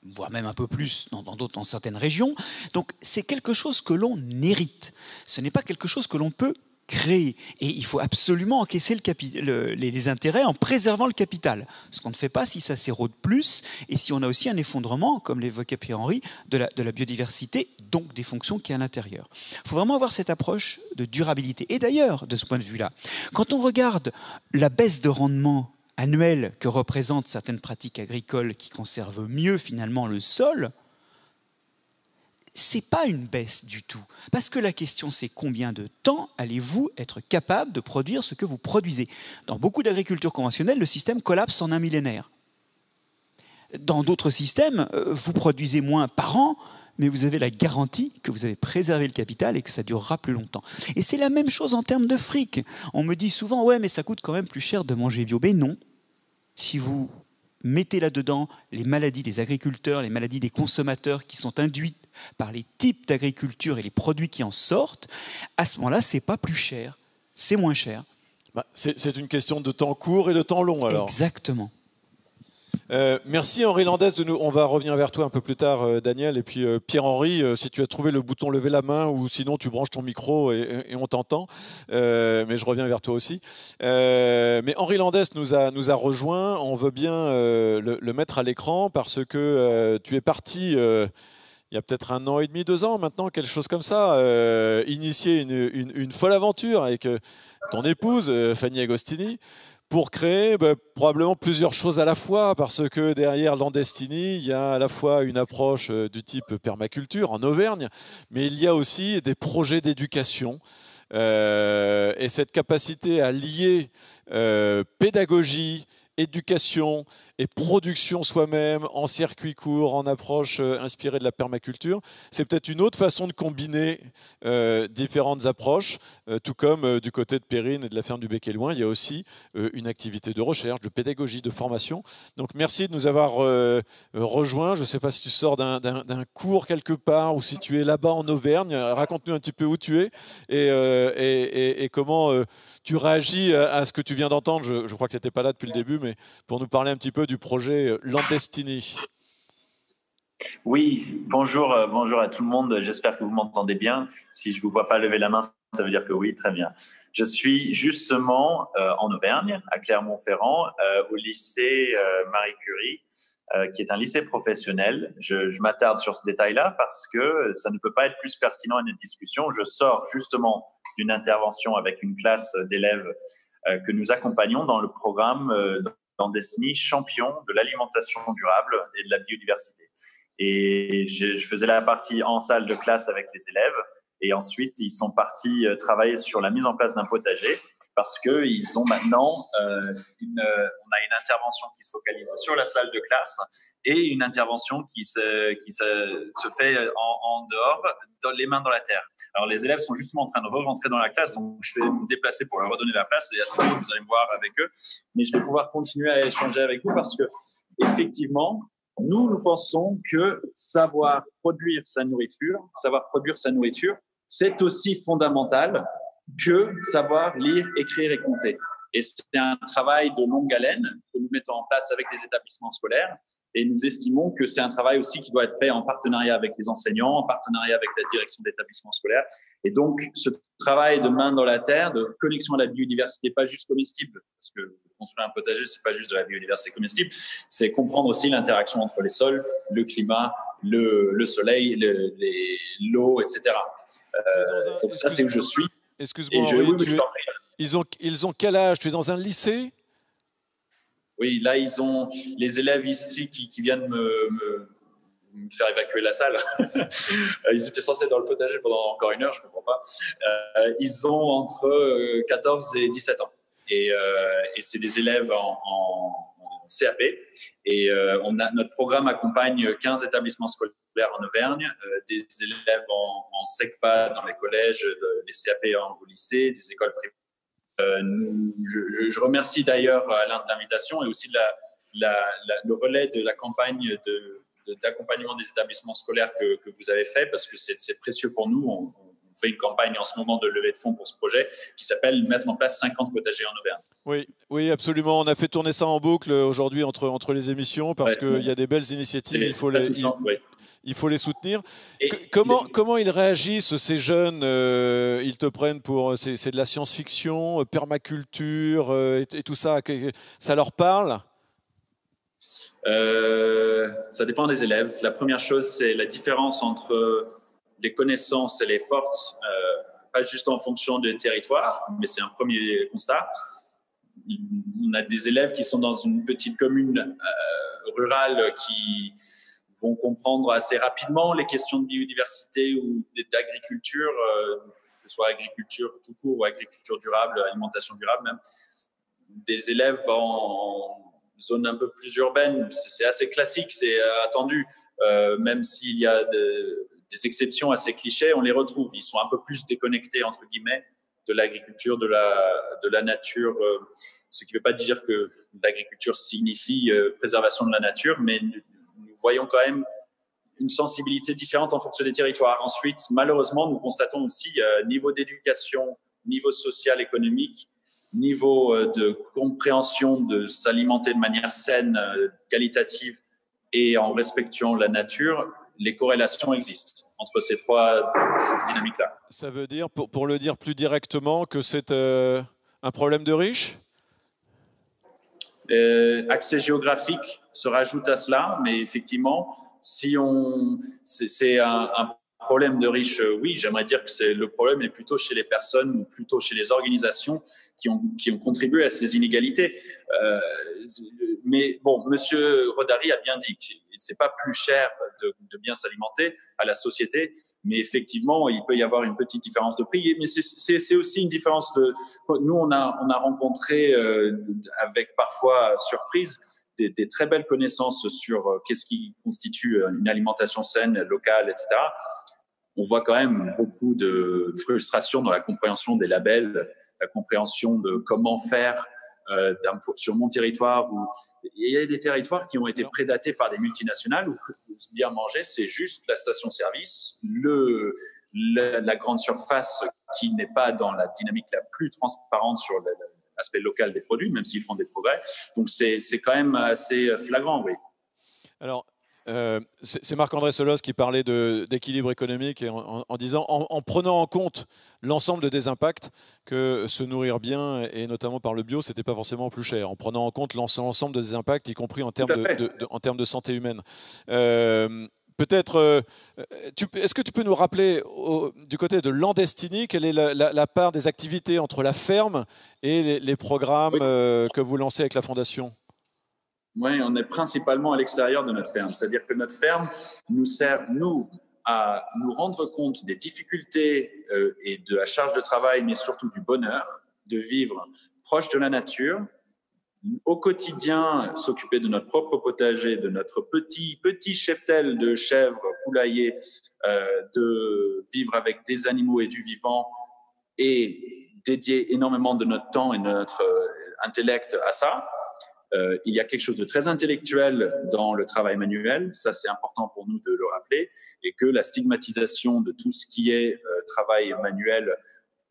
voire même un peu plus dans certaines régions. Donc c'est quelque chose que l'on hérite. Ce n'est pas quelque chose que l'on peut créer. Et il faut absolument encaisser les intérêts en préservant le capital. Ce qu'on ne fait pas si ça s'érode plus et si on a aussi un effondrement, comme l'évoquait Pierre-Henri, de la biodiversité, donc des fonctions qui y a à l'intérieur. Il faut vraiment avoir cette approche de durabilité. Et d'ailleurs, de ce point de vue-là, quand on regarde la baisse de rendement annuelle que représentent certaines pratiques agricoles qui conservent mieux finalement le sol, c'est pas une baisse du tout. Parce que la question, c'est combien de temps allez-vous être capable de produire ce que vous produisez? Dans beaucoup d'agricultures conventionnelles, le système collapse en un millénaire. Dans d'autres systèmes, vous produisez moins par an, mais vous avez la garantie que vous avez préservé le capital et que ça durera plus longtemps. Et c'est la même chose en termes de fric. On me dit souvent, ouais, mais ça coûte quand même plus cher de manger bio. Mais non. Si vous mettez là-dedans les maladies des agriculteurs, les maladies des consommateurs qui sont induites par les types d'agriculture et les produits qui en sortent, à ce moment-là, c'est pas plus cher, c'est moins cher. C'est une question de temps court et de temps long, alors. Exactement. Merci Henri Landès. On va revenir vers toi un peu plus tard, Daniel. Et puis Pierre-Henri, si tu as trouvé le bouton lever la main ou sinon tu branches ton micro et on t'entend. Mais je reviens vers toi aussi. Mais Henri Landès nous a rejoint. On veut bien le mettre à l'écran parce que tu es parti... il y a peut-être 1 an et demi, 2 ans maintenant, quelque chose comme ça, initier une folle aventure avec ton épouse, Fanny Agostini, pour créer probablement plusieurs choses à la fois, parce que derrière Landestini, il y a à la fois une approche du type permaculture en Auvergne, mais il y a aussi des projets d'éducation. Et cette capacité à lier pédagogie, éducation et production soi-même en circuit court, en approche inspirée de la permaculture, c'est peut-être une autre façon de combiner différentes approches, tout comme du côté de Perrine et de la ferme du Bec et Loin, il y a aussi une activité de recherche, de pédagogie, de formation. Donc merci de nous avoir rejoints. Je ne sais pas si tu sors d'un cours quelque part ou si tu es là-bas en Auvergne. Raconte-nous un petit peu où tu es et comment tu réagis à ce que tu viens d'entendre. Je crois que tu n'étais pas là depuis le début, mais pour nous parler un petit peu du projet Landestini. Oui, bonjour à tout le monde. J'espère que vous m'entendez bien. Si je ne vous vois pas lever la main, ça veut dire que oui, très bien. Je suis justement en Auvergne, à Clermont-Ferrand, au lycée Marie Curie, qui est un lycée professionnel. Je m'attarde sur ce détail-là parce que ça ne peut pas être plus pertinent à notre discussion. Je sors justement d'une intervention avec une classe d'élèves que nous accompagnons dans le programme Landestini, champion de l'alimentation durable et de la biodiversité. Et je faisais la partie en salle de classe avec les élèves. Et ensuite, ils sont partis travailler sur la mise en place d'un potager parce qu'ils ont maintenant, on a une intervention qui se focalise sur la salle de classe et une intervention qui se fait en dehors, dans les mains dans la terre. Alors, les élèves sont justement en train de rentrer dans la classe, donc je vais me déplacer pour leur redonner la place et à ce moment, vous allez me voir avec eux. Mais je vais pouvoir continuer à échanger avec vous parce que, effectivement, nous pensons que savoir produire sa nourriture, c'est aussi fondamental que savoir lire, écrire et compter. Et c'est un travail de longue haleine que nous mettons en place avec les établissements scolaires. Et nous estimons que c'est un travail aussi qui doit être fait en partenariat avec les enseignants, en partenariat avec la direction d'établissements scolaires. Et donc, ce travail de main dans la terre, de connexion à la biodiversité, pas juste comestible, parce que construire un potager, c'est pas juste de la biodiversité comestible, c'est comprendre aussi l'interaction entre les sols, le climat, le soleil, l'eau, etc. Donc ça, c'est où je suis. Excuse-moi, Henri, ils ont quel âge? Tu es dans un lycée? Oui, là, ils ont les élèves ici qui viennent me faire évacuer la salle. Ils étaient censés être dans le potager pendant encore 1 heure, je ne comprends pas. Ils ont entre 14 et 17 ans. Et c'est des élèves en CAP. Et notre programme accompagne 15 établissements scolaires en Auvergne, des élèves en SECPA dans les collèges, des CAP au lycée, des écoles primaires. Je remercie d'ailleurs Alain de l'invitation et aussi le relais de la campagne d'accompagnement des établissements scolaires que vous avez fait, parce que c'est précieux pour nous. On fait une campagne en ce moment de levée de fonds pour ce projet qui s'appelle « Mettre en place 50 potagers en Auvergne ». Oui, absolument. On a fait tourner ça en boucle aujourd'hui entre les émissions parce qu'il y a des belles initiatives, il faut les soutenir. Comment ils réagissent, ces jeunes? Ils te prennent pour... C'est de la science-fiction, permaculture et tout ça. Ça leur parle? Ça dépend des élèves. La première chose, c'est la différence entre les connaissances et les fortes, pas juste en fonction des territoires, mais c'est un premier constat. On a des élèves qui sont dans une petite commune rurale qui vont comprendre assez rapidement les questions de biodiversité ou d'agriculture, que ce soit agriculture tout court ou agriculture durable, alimentation durable même. Des élèves en zone un peu plus urbaine, c'est assez classique, c'est attendu, même s'il y a des exceptions à ces clichés, on les retrouve. Ils sont un peu plus déconnectés, entre guillemets, de l'agriculture, de la nature, ce qui ne veut pas dire que l'agriculture signifie préservation de la nature, mais nous voyons quand même une sensibilité différente en fonction des territoires. Ensuite, malheureusement, nous constatons aussi niveau d'éducation, niveau social, économique, niveau de compréhension de s'alimenter de manière saine, qualitative et en respectant la nature, les corrélations existent entre ces trois dynamiques-là. Ça veut dire, pour le dire plus directement, que c'est un problème de riches? Accès géographique se rajoute à cela, mais effectivement, si c'est un problème de riches, oui, j'aimerais dire que le problème est plutôt chez les personnes ou plutôt chez les organisations qui ont contribué à ces inégalités. Mais bon, Monsieur Rodari a bien dit que c'est pas plus cher de bien s'alimenter à la société, mais effectivement, il peut y avoir une petite différence de prix. Mais c'est aussi une différence de... Nous, on a rencontré, avec parfois surprise, des très belles connaissances sur qu'est-ce qui constitue une alimentation saine, locale, etc. On voit quand même beaucoup de frustration dans la compréhension des labels, la compréhension de comment faire sur mon territoire. Il y a des territoires qui ont été prédatés par des multinationales où bien manger, c'est juste la station-service, la grande surface qui n'est pas dans la dynamique la plus transparente sur l'aspect local des produits, même s'ils font des progrès. Donc, c'est quand même assez flagrant, oui. Alors, c'est Marc-André Solos qui parlait d'équilibre économique et en disant, en prenant en compte l'ensemble des impacts, que se nourrir bien, et notamment par le bio, c'était pas forcément plus cher, en prenant en compte l'ensemble des impacts, y compris en termes de santé humaine. Peut-être, est-ce que tu peux nous rappeler, du côté de Landestini, quelle est la part des activités entre la ferme et les programmes que vous lancez avec la Fondation? Oui, on est principalement à l'extérieur de notre ferme. C'est-à-dire que notre ferme nous sert, nous, à nous rendre compte des difficultés et de la charge de travail, mais surtout du bonheur de vivre proche de la nature, au quotidien s'occuper de notre propre potager, de notre petit cheptel de chèvres, poulaillers, de vivre avec des animaux et du vivant et dédier énormément de notre temps et de notre intellect à ça. Il y a quelque chose de très intellectuel dans le travail manuel, ça c'est important pour nous de le rappeler, et que la stigmatisation de tout ce qui est travail manuel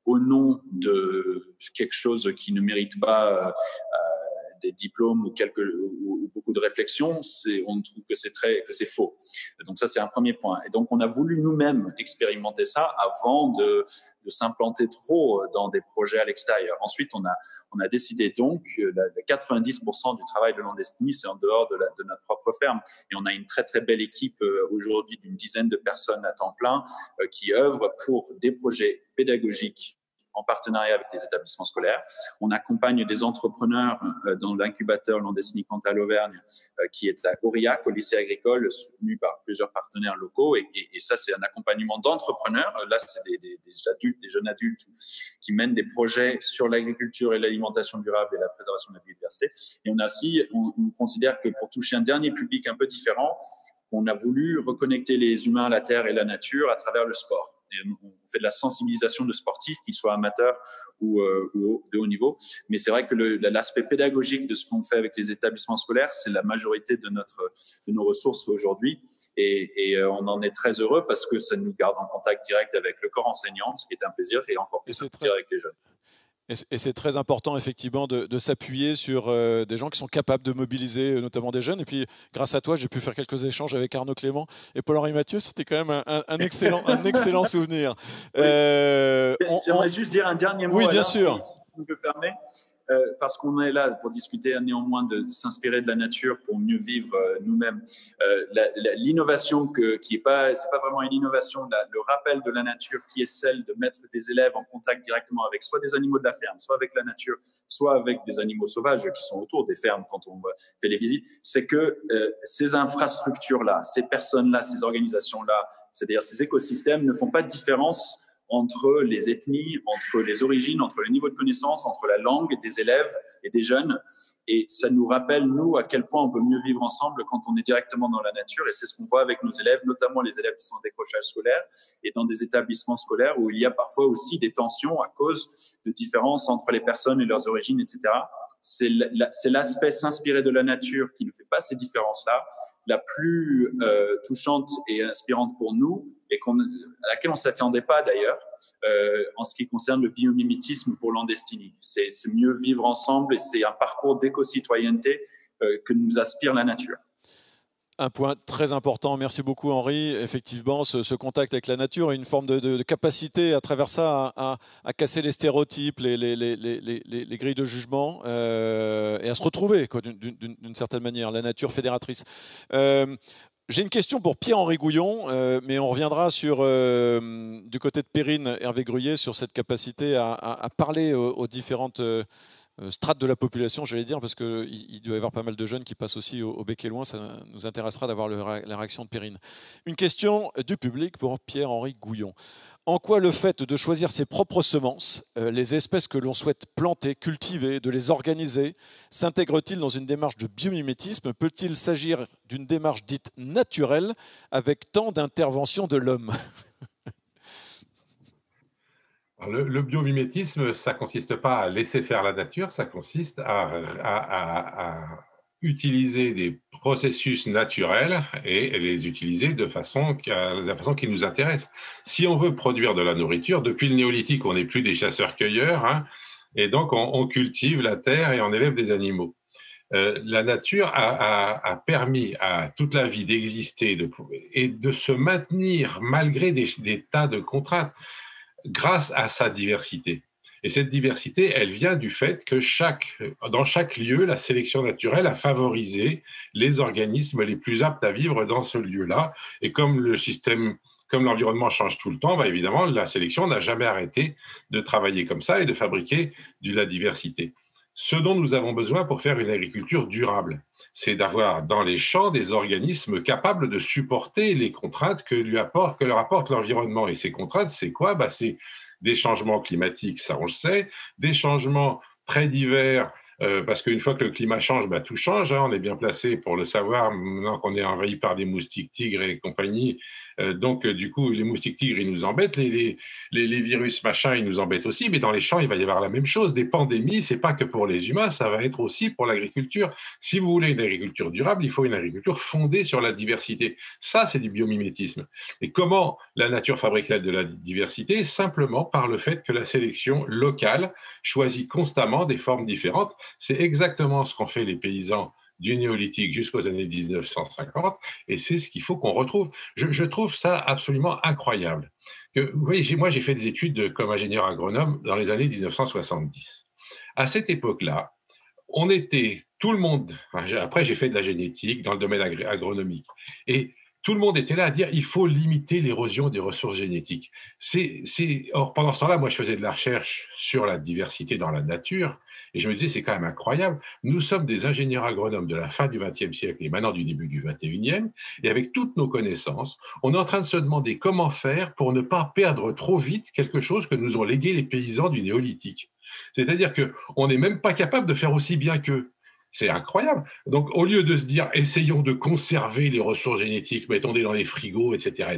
au nom de quelque chose qui ne mérite pas des diplômes ou beaucoup de réflexion, on trouve que c'est faux. Donc ça, c'est un premier point. Et donc, on a voulu nous-mêmes expérimenter ça avant de s'implanter trop dans des projets à l'extérieur. Ensuite, on a décidé donc que 90% du travail de Landestini, c'est en dehors de notre propre ferme. Et on a une très, très belle équipe aujourd'hui d'une dizaine de personnes à temps plein qui œuvrent pour des projets pédagogiques en partenariat avec les établissements scolaires. On accompagne des entrepreneurs dans l'incubateur Landesny Cantal Auvergne, qui est à Aurillac, au lycée agricole, soutenu par plusieurs partenaires locaux. Et ça, c'est un accompagnement d'entrepreneurs. Là, c'est des jeunes adultes qui mènent des projets sur l'agriculture et l'alimentation durable et la préservation de la biodiversité. Et on considère que pour toucher un dernier public un peu différent, on a voulu reconnecter les humains à la terre et la nature à travers le sport. Et on fait de la sensibilisation de sportifs, qu'ils soient amateurs ou de haut niveau. Mais c'est vrai que l'aspect pédagogique de ce qu'on fait avec les établissements scolaires, c'est la majorité de nos ressources aujourd'hui. Et on en est très heureux parce que ça nous garde en contact direct avec le corps enseignant, ce qui est un plaisir, et encore plus un plaisir avec les jeunes. Et c'est très important, effectivement, de s'appuyer sur des gens qui sont capables de mobiliser, notamment des jeunes. Et puis, grâce à toi, j'ai pu faire quelques échanges avec Arnaud Clément et Paul-Henri Mathieu. C'était quand même un excellent souvenir. Oui. J'aimerais juste dire un dernier mot. Oui, bien sûr. Si tu me permets. Parce qu'on est là pour discuter néanmoins de s'inspirer de la nature pour mieux vivre nous-mêmes. L'innovation qui n'est pas vraiment une innovation, le rappel de la nature qui est celle de mettre des élèves en contact directement avec soit des animaux de la ferme, soit avec la nature, soit avec des animaux sauvages qui sont autour des fermes quand on fait les visites, c'est que ces infrastructures-là, ces personnes-là, ces organisations-là, c'est-à-dire ces écosystèmes ne font pas de différence entre les ethnies, entre les origines, entre le niveau de connaissance, entre la langue des élèves et des jeunes. Et ça nous rappelle, nous, à quel point on peut mieux vivre ensemble quand on est directement dans la nature. Et c'est ce qu'on voit avec nos élèves, notamment les élèves qui sont en décrochage scolaire et dans des établissements scolaires où il y a parfois aussi des tensions à cause de différences entre les personnes et leurs origines, etc. C'est l'aspect s'inspirer de la nature qui ne fait pas ces différences-là, la plus touchante et inspirante pour nous, et à laquelle on ne s'attendait pas d'ailleurs, en ce qui concerne le biomimétisme pour Landestini. C'est mieux vivre ensemble et c'est un parcours d'éco-citoyenneté que nous aspire la nature. Un point très important, merci beaucoup Henri. Effectivement, ce contact avec la nature et une forme de capacité à travers ça à casser les stéréotypes, les grilles de jugement et à se retrouver d'une certaine manière, la nature fédératrice. J'ai une question pour Pierre-Henri Gouillon, mais on reviendra sur, du côté de Perrine, Hervé Gruyé, sur cette capacité à parler aux différentes strates de la population, j'allais dire, parce qu'il doit y avoir pas mal de jeunes qui passent aussi au bec et loin. Ça nous intéressera d'avoir la réaction de Perrine. Une question du public pour Pierre-Henri Gouillon. En quoi le fait de choisir ses propres semences, les espèces que l'on souhaite planter, cultiver, de les organiser, s'intègre-t-il dans une démarche de biomimétisme? Peut-il s'agir d'une démarche dite naturelle avec tant d'intervention de l'homme? Le biomimétisme, ça ne consiste pas à laisser faire la nature, ça consiste à utiliser des processus naturels et les utiliser de la façon qui nous intéresse. Si on veut produire de la nourriture, depuis le néolithique, on n'est plus des chasseurs-cueilleurs, hein, et donc on cultive la terre et on élève des animaux. La nature a permis à toute la vie d'exister et de se maintenir malgré des tas de contraintes, grâce à sa diversité. Et cette diversité, elle vient du fait que dans chaque lieu, la sélection naturelle a favorisé les organismes les plus aptes à vivre dans ce lieu-là. Et comme l'environnement change tout le temps, bah évidemment, la sélection n'a jamais arrêté de travailler comme ça et de fabriquer de la diversité. Ce dont nous avons besoin pour faire une agriculture durable, c'est d'avoir dans les champs des organismes capables de supporter les contraintes que leur apporte l'environnement. Et ces contraintes, c'est quoi? C'est des changements climatiques, ça on le sait, des changements très divers, parce qu'une fois que le climat change, tout change, hein, on est bien placé pour le savoir, maintenant qu'on est envahi par des moustiques tigres et compagnie. Donc, du coup, les moustiques tigres, ils nous embêtent, les virus, machin, ils nous embêtent aussi, mais dans les champs, il va y avoir la même chose. Des pandémies, c'est pas que pour les humains, ça va être aussi pour l'agriculture. Si vous voulez une agriculture durable, il faut une agriculture fondée sur la diversité. Ça, c'est du biomimétisme. Et comment la nature fabrique-t-elle de la diversité? Simplement par le fait que la sélection locale choisit constamment des formes différentes. C'est exactement ce qu'ont fait les paysans du néolithique jusqu'aux années 1950, et c'est ce qu'il faut qu'on retrouve. Je trouve ça absolument incroyable. Vous voyez, moi j'ai fait des études comme ingénieur agronome dans les années 1970. À cette époque-là, tout le monde, après j'ai fait de la génétique dans le domaine agronomique, et tout le monde était là à dire il faut limiter l'érosion des ressources génétiques. Or, pendant ce temps-là, moi, je faisais de la recherche sur la diversité dans la nature et je me disais, c'est quand même incroyable. Nous sommes des ingénieurs agronomes de la fin du XXe siècle et maintenant du début du XXIe, et avec toutes nos connaissances, on est en train de se demander comment faire pour ne pas perdre trop vite quelque chose que nous ont légué les paysans du néolithique. C'est-à-dire qu'on n'est même pas capable de faire aussi bien qu'eux. C'est incroyable. Donc, au lieu de se dire, essayons de conserver les ressources génétiques, mettons-les dans les frigos, etc.,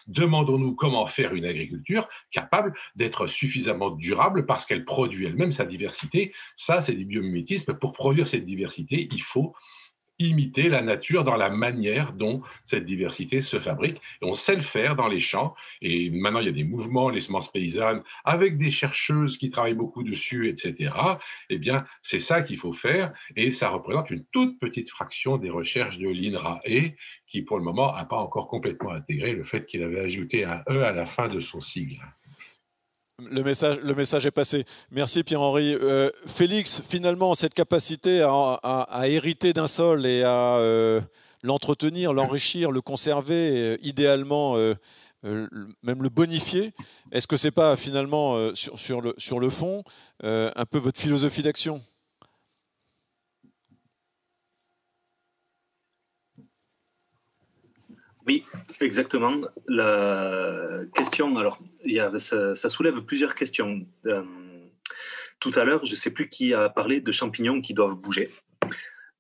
demandons-nous comment faire une agriculture capable d'être suffisamment durable parce qu'elle produit elle-même sa diversité. Ça, c'est du biomimétisme. Pour produire cette diversité, il faut imiter la nature dans la manière dont cette diversité se fabrique. Et on sait le faire dans les champs. Et maintenant, il y a des mouvements, les semences paysannes, avec des chercheuses qui travaillent beaucoup dessus, etc. Eh bien, c'est ça qu'il faut faire. Et ça représente une toute petite fraction des recherches de l'INRA, et qui, pour le moment, n'a pas encore complètement intégré le fait qu'il avait ajouté un E à la fin de son sigle. Le message est passé. Merci Pierre-Henri. Félix, finalement, cette capacité à hériter d'un sol et à l'entretenir, l'enrichir, le conserver, idéalement même le bonifier, est-ce que ce n'est pas finalement sur le fond un peu votre philosophie d'action ? Oui, exactement. La question, alors, ça soulève plusieurs questions. Tout à l'heure, je ne sais plus qui a parlé de champignons qui doivent bouger.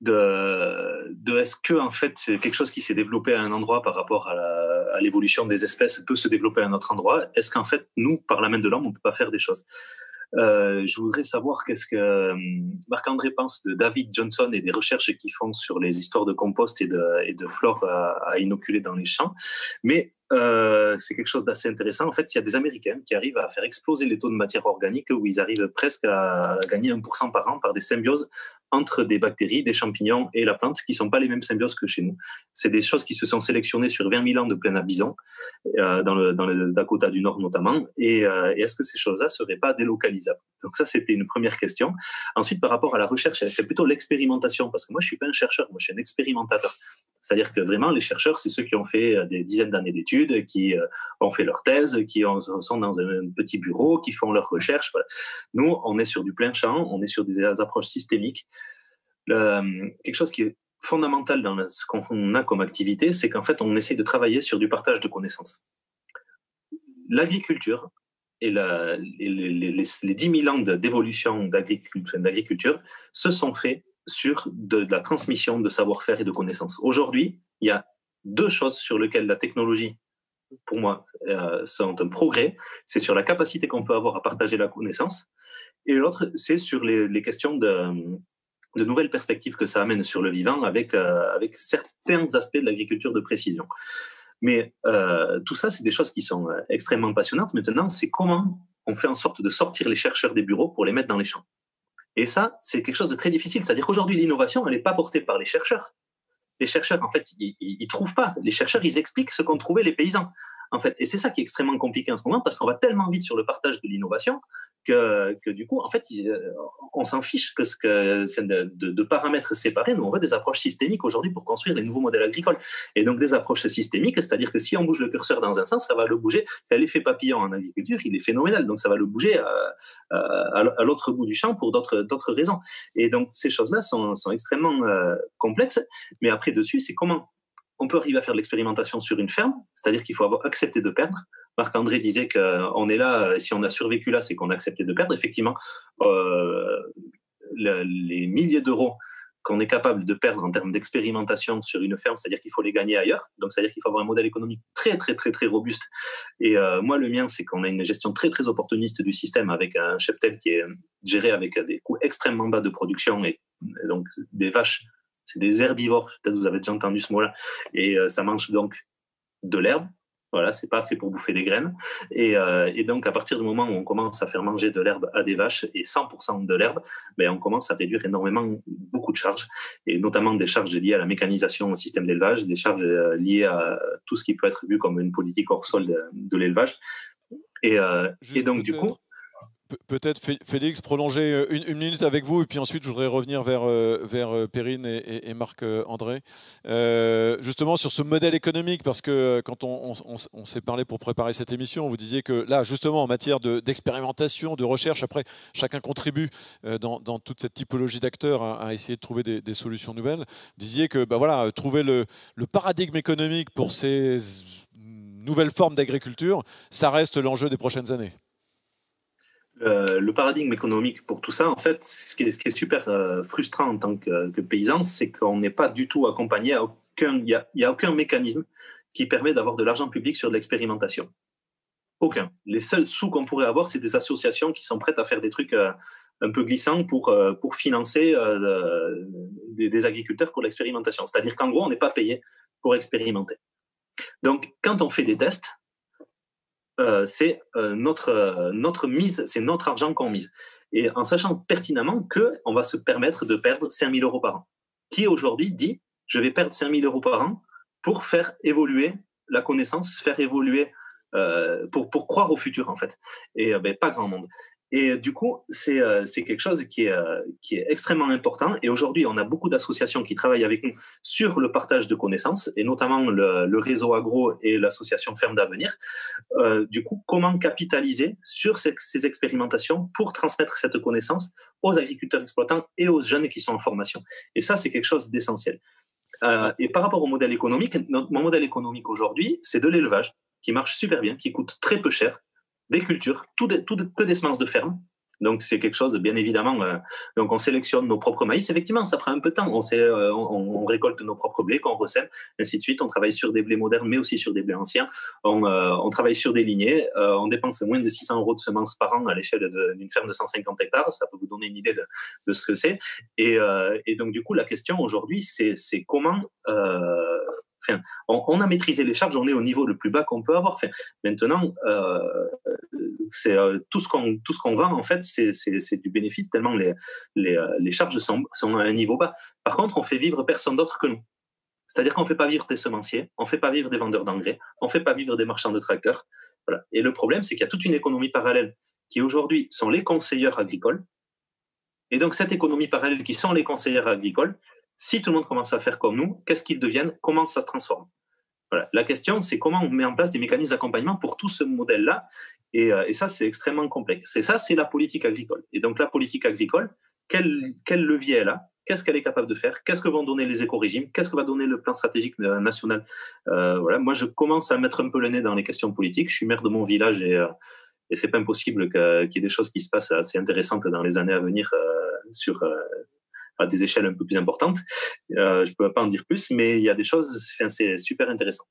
Est-ce que, en fait, quelque chose qui s'est développé à un endroit par rapport à l'évolution des espèces peut se développer à un autre endroit? Est-ce qu'en fait, nous, par la main de l'homme, on ne peut pas faire des choses? Je voudrais savoir qu'est-ce que Marc-André pense de David Johnson et des recherches qu'ils font sur les histoires de compost et de flore à inoculer dans les champs. Mais c'est quelque chose d'assez intéressant. En fait, il y a des Américains qui arrivent à faire exploser les taux de matière organique, où ils arrivent presque à gagner 1% par an par des symbioses entre des bactéries, des champignons et la plante, qui ne sont pas les mêmes symbioses que chez nous. C'est des choses qui se sont sélectionnées sur 20 000 ans de plaine à bison, dans le Dakota du Nord notamment. Et est-ce que ces choses-là ne seraient pas délocalisables? Donc ça, c'était une première question. Ensuite, par rapport à la recherche, elle fait plutôt l'expérimentation, parce que moi, je ne suis pas un chercheur, moi, je suis un expérimentateur. C'est-à-dire que vraiment, les chercheurs, c'est ceux qui ont fait des dizaines d'années d'études, qui ont fait leur thèse, qui sont dans un petit bureau, qui font leurs recherches. Voilà. Nous, on est sur du plein champ, on est sur des approches systémiques. Quelque chose qui est fondamental dans ce qu'on a comme activité, c'est qu'en fait, on essaie de travailler sur du partage de connaissances. L'agriculture et les 10 000 ans d'évolution d'agriculture se sont faits sur de la transmission de savoir-faire et de connaissances. Aujourd'hui, il y a deux choses sur lesquelles la technologie, pour moi, sont un progrès. C'est sur la capacité qu'on peut avoir à partager la connaissance, et l'autre, c'est sur les questions de nouvelles perspectives que ça amène sur le vivant avec certains aspects de l'agriculture de précision. Mais tout ça, c'est des choses qui sont extrêmement passionnantes. Maintenant, c'est comment on fait en sorte de sortir les chercheurs des bureaux pour les mettre dans les champs. Et ça, c'est quelque chose de très difficile. C'est-à-dire qu'aujourd'hui, l'innovation, elle n'est pas portée par les chercheurs. Les chercheurs, en fait, ils trouvent pas. Les chercheurs, ils expliquent ce qu'ont trouvé les paysans, en fait. Et c'est ça qui est extrêmement compliqué en ce moment, parce qu'on va tellement vite sur le partage de l'innovation que du coup, en fait, on s'en fiche de paramètres séparés. Nous, on veut des approches systémiques aujourd'hui pour construire les nouveaux modèles agricoles. Et donc, des approches systémiques, c'est-à-dire que si on bouge le curseur dans un sens, ça va le bouger. L'effet papillon en agriculture, il est phénoménal. Donc, ça va le bouger à l'autre bout du champ pour d'autres raisons. Et donc, ces choses-là sont extrêmement complexes. Mais après, dessus, c'est comment on peut arriver à faire de l'expérimentation sur une ferme, c'est-à-dire qu'il faut avoir accepté de perdre. Marc-André disait qu'on est là, si on a survécu là, c'est qu'on a accepté de perdre. Effectivement, les milliers d'euros qu'on est capable de perdre en termes d'expérimentation sur une ferme, c'est-à-dire qu'il faut les gagner ailleurs. Donc, c'est-à-dire qu'il faut avoir un modèle économique très, très, très, très robuste. Et moi, le mien, c'est qu'on a une gestion très, très opportuniste du système avec un cheptel qui est géré avec des coûts extrêmement bas de production et donc des vaches. C'est des herbivores, peut-être vous avez déjà entendu ce mot-là, et ça mange donc de l'herbe. Voilà, c'est pas fait pour bouffer des graines. Et donc, à partir du moment où on commence à faire manger de l'herbe à des vaches, et 100% de l'herbe, ben, on commence à réduire énormément beaucoup de charges, et notamment des charges liées à la mécanisation au système d'élevage, des charges liées à tout ce qui peut être vu comme une politique hors sol de l'élevage. Et donc, du coup... Peut-être Félix, prolonger une minute avec vous et puis ensuite je voudrais revenir vers Perrine et Marc-André. Justement sur ce modèle économique, parce que quand on s'est parlé pour préparer cette émission, vous disiez que là justement en matière d'expérimentation, de recherche, après chacun contribue dans toute cette typologie d'acteurs à essayer de trouver des solutions nouvelles. Vous disiez que voilà, trouver le paradigme économique pour ces nouvelles formes d'agriculture, ça reste l'enjeu des prochaines années. Le paradigme économique pour tout ça, en fait, ce qui est super frustrant en tant que paysan, c'est qu'on n'est pas du tout accompagné. Il n'y a aucun mécanisme qui permet d'avoir de l'argent public sur de l'expérimentation. Aucun. Les seuls sous qu'on pourrait avoir, c'est des associations qui sont prêtes à faire des trucs un peu glissants pour financer des agriculteurs pour l'expérimentation. C'est-à-dire qu'en gros, on n'est pas payé pour expérimenter. Donc, quand on fait des tests, c'est notre mise, c'est notre argent qu'on mise. Et en sachant pertinemment qu'on va se permettre de perdre 5 000 € par an. Qui aujourd'hui dit, je vais perdre 5 000 € par an pour faire évoluer la connaissance, faire évoluer, pour croire au futur, en fait. Et pas grand monde. Et du coup, c'est quelque chose qui est extrêmement important. Et aujourd'hui, on a beaucoup d'associations qui travaillent avec nous sur le partage de connaissances, et notamment le réseau agro et l'association Ferme d'Avenir. Du coup, comment capitaliser sur ces expérimentations pour transmettre cette connaissance aux agriculteurs exploitants et aux jeunes qui sont en formation. Et ça, c'est quelque chose d'essentiel. Et par rapport au modèle économique, mon modèle économique aujourd'hui, c'est de l'élevage qui marche super bien, qui coûte très peu cher, des cultures, que des semences de ferme. Donc, c'est quelque chose, bien évidemment, donc on sélectionne nos propres maïs. Effectivement, ça prend un peu de temps. On récolte nos propres blés qu'on ressème, ainsi de suite. On travaille sur des blés modernes, mais aussi sur des blés anciens. On travaille sur des lignées. On dépense moins de 600 € de semences par an à l'échelle d'une ferme de 150 hectares. Ça peut vous donner une idée de ce que c'est. Et donc, du coup, la question aujourd'hui, c'est comment... on a maîtrisé les charges, on est au niveau le plus bas qu'on peut avoir. Maintenant, c'est tout ce qu'on vend, en fait, c'est du bénéfice, tellement les charges sont à un niveau bas. Par contre, on fait vivre personne d'autre que nous. C'est-à-dire qu'on ne fait pas vivre des semenciers, on ne fait pas vivre des vendeurs d'engrais, on ne fait pas vivre des marchands de tracteurs. Voilà. Et le problème, c'est qu'il y a toute une économie parallèle qui aujourd'hui sont les conseilleurs agricoles. Et donc, cette économie parallèle qui sont les conseillers agricoles, si tout le monde commence à faire comme nous, qu'est-ce qu'ils deviennent? Comment ça se transforme? Voilà. La question, c'est comment on met en place des mécanismes d'accompagnement pour tout ce modèle-là. Et ça, c'est extrêmement complexe. Et ça, c'est la politique agricole. Et donc, la politique agricole, quel levier elle a? Qu'est-ce qu'elle est capable de faire? Qu'est-ce que vont donner les éco-régimes? Qu'est-ce que va donner le plan stratégique national? Voilà. Moi, je commence à mettre un peu le nez dans les questions politiques. Je suis maire de mon village et c'est pas impossible qu'il y ait des choses qui se passent assez intéressantes dans les années à venir à des échelles un peu plus importantes. Je ne peux pas en dire plus, mais il y a des choses, c'est super intéressant.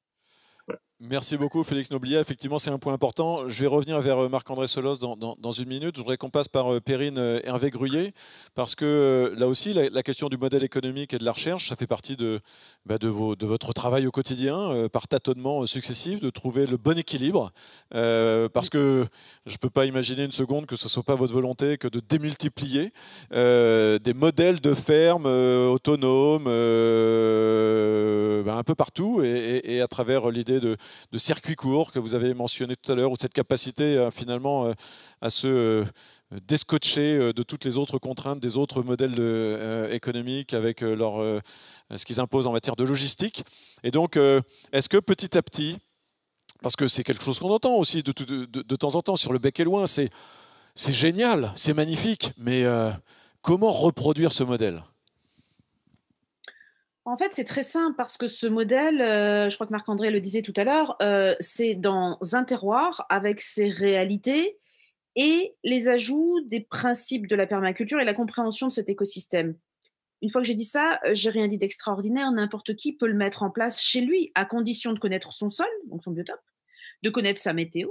Voilà. Merci beaucoup Félix Noblier. Effectivement, c'est un point important. Je vais revenir vers Marc-André Solos dans une minute. Je voudrais qu'on passe par Perrine Hervé-Gruyer, parce que là aussi, la question du modèle économique et de la recherche, ça fait partie de votre travail au quotidien, par tâtonnement successif, de trouver le bon équilibre, parce que je ne peux pas imaginer une seconde que ce ne soit pas votre volonté que de démultiplier des modèles de ferme autonomes un peu partout, et à travers l'idée de circuits courts que vous avez mentionné tout à l'heure, ou cette capacité finalement à se descotcher de toutes les autres contraintes des autres modèles économiques avec ce qu'ils imposent en matière de logistique. Et donc, est-ce que petit à petit, parce que c'est quelque chose qu'on entend aussi de temps en temps sur le bec et loin, c'est génial, c'est magnifique, mais comment reproduire ce modèle ? En fait, c'est très simple parce que ce modèle, je crois que Marc-André le disait tout à l'heure, c'est dans un terroir avec ses réalités et les ajouts des principes de la permaculture et la compréhension de cet écosystème. Une fois que j'ai dit ça, j'ai rien dit d'extraordinaire. N'importe qui peut le mettre en place chez lui, à condition de connaître son sol, donc son biotope, de connaître sa météo.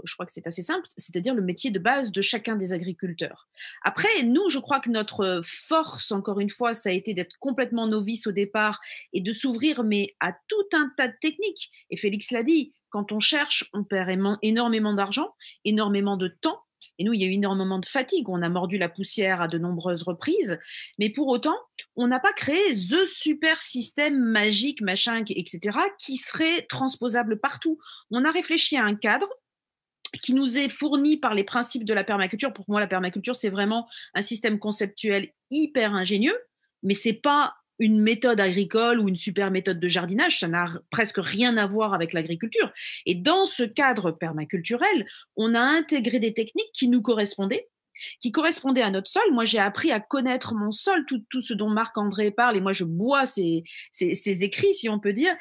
Je crois que c'est assez simple, c'est-à-dire le métier de base de chacun des agriculteurs. Après, nous, je crois que notre force, encore une fois, ça a été d'être complètement novice au départ et de s'ouvrir, mais à tout un tas de techniques. Et Félix l'a dit, quand on cherche, on perd énormément d'argent, énormément de temps. Et nous, il y a eu énormément de fatigue. On a mordu la poussière à de nombreuses reprises. Mais pour autant, on n'a pas créé the super système magique, machin, etc., qui serait transposable partout. On a réfléchi à un cadre qui nous est fourni par les principes de la permaculture. Pour moi, la permaculture, c'est vraiment un système conceptuel hyper ingénieux, mais c'est pas une méthode agricole ou une super méthode de jardinage, ça n'a presque rien à voir avec l'agriculture. Et dans ce cadre permaculturel, on a intégré des techniques qui nous correspondaient, à notre sol. Moi, j'ai appris à connaître mon sol, tout ce dont Marc-André parle, et moi, je bois ses écrits, si on peut dire.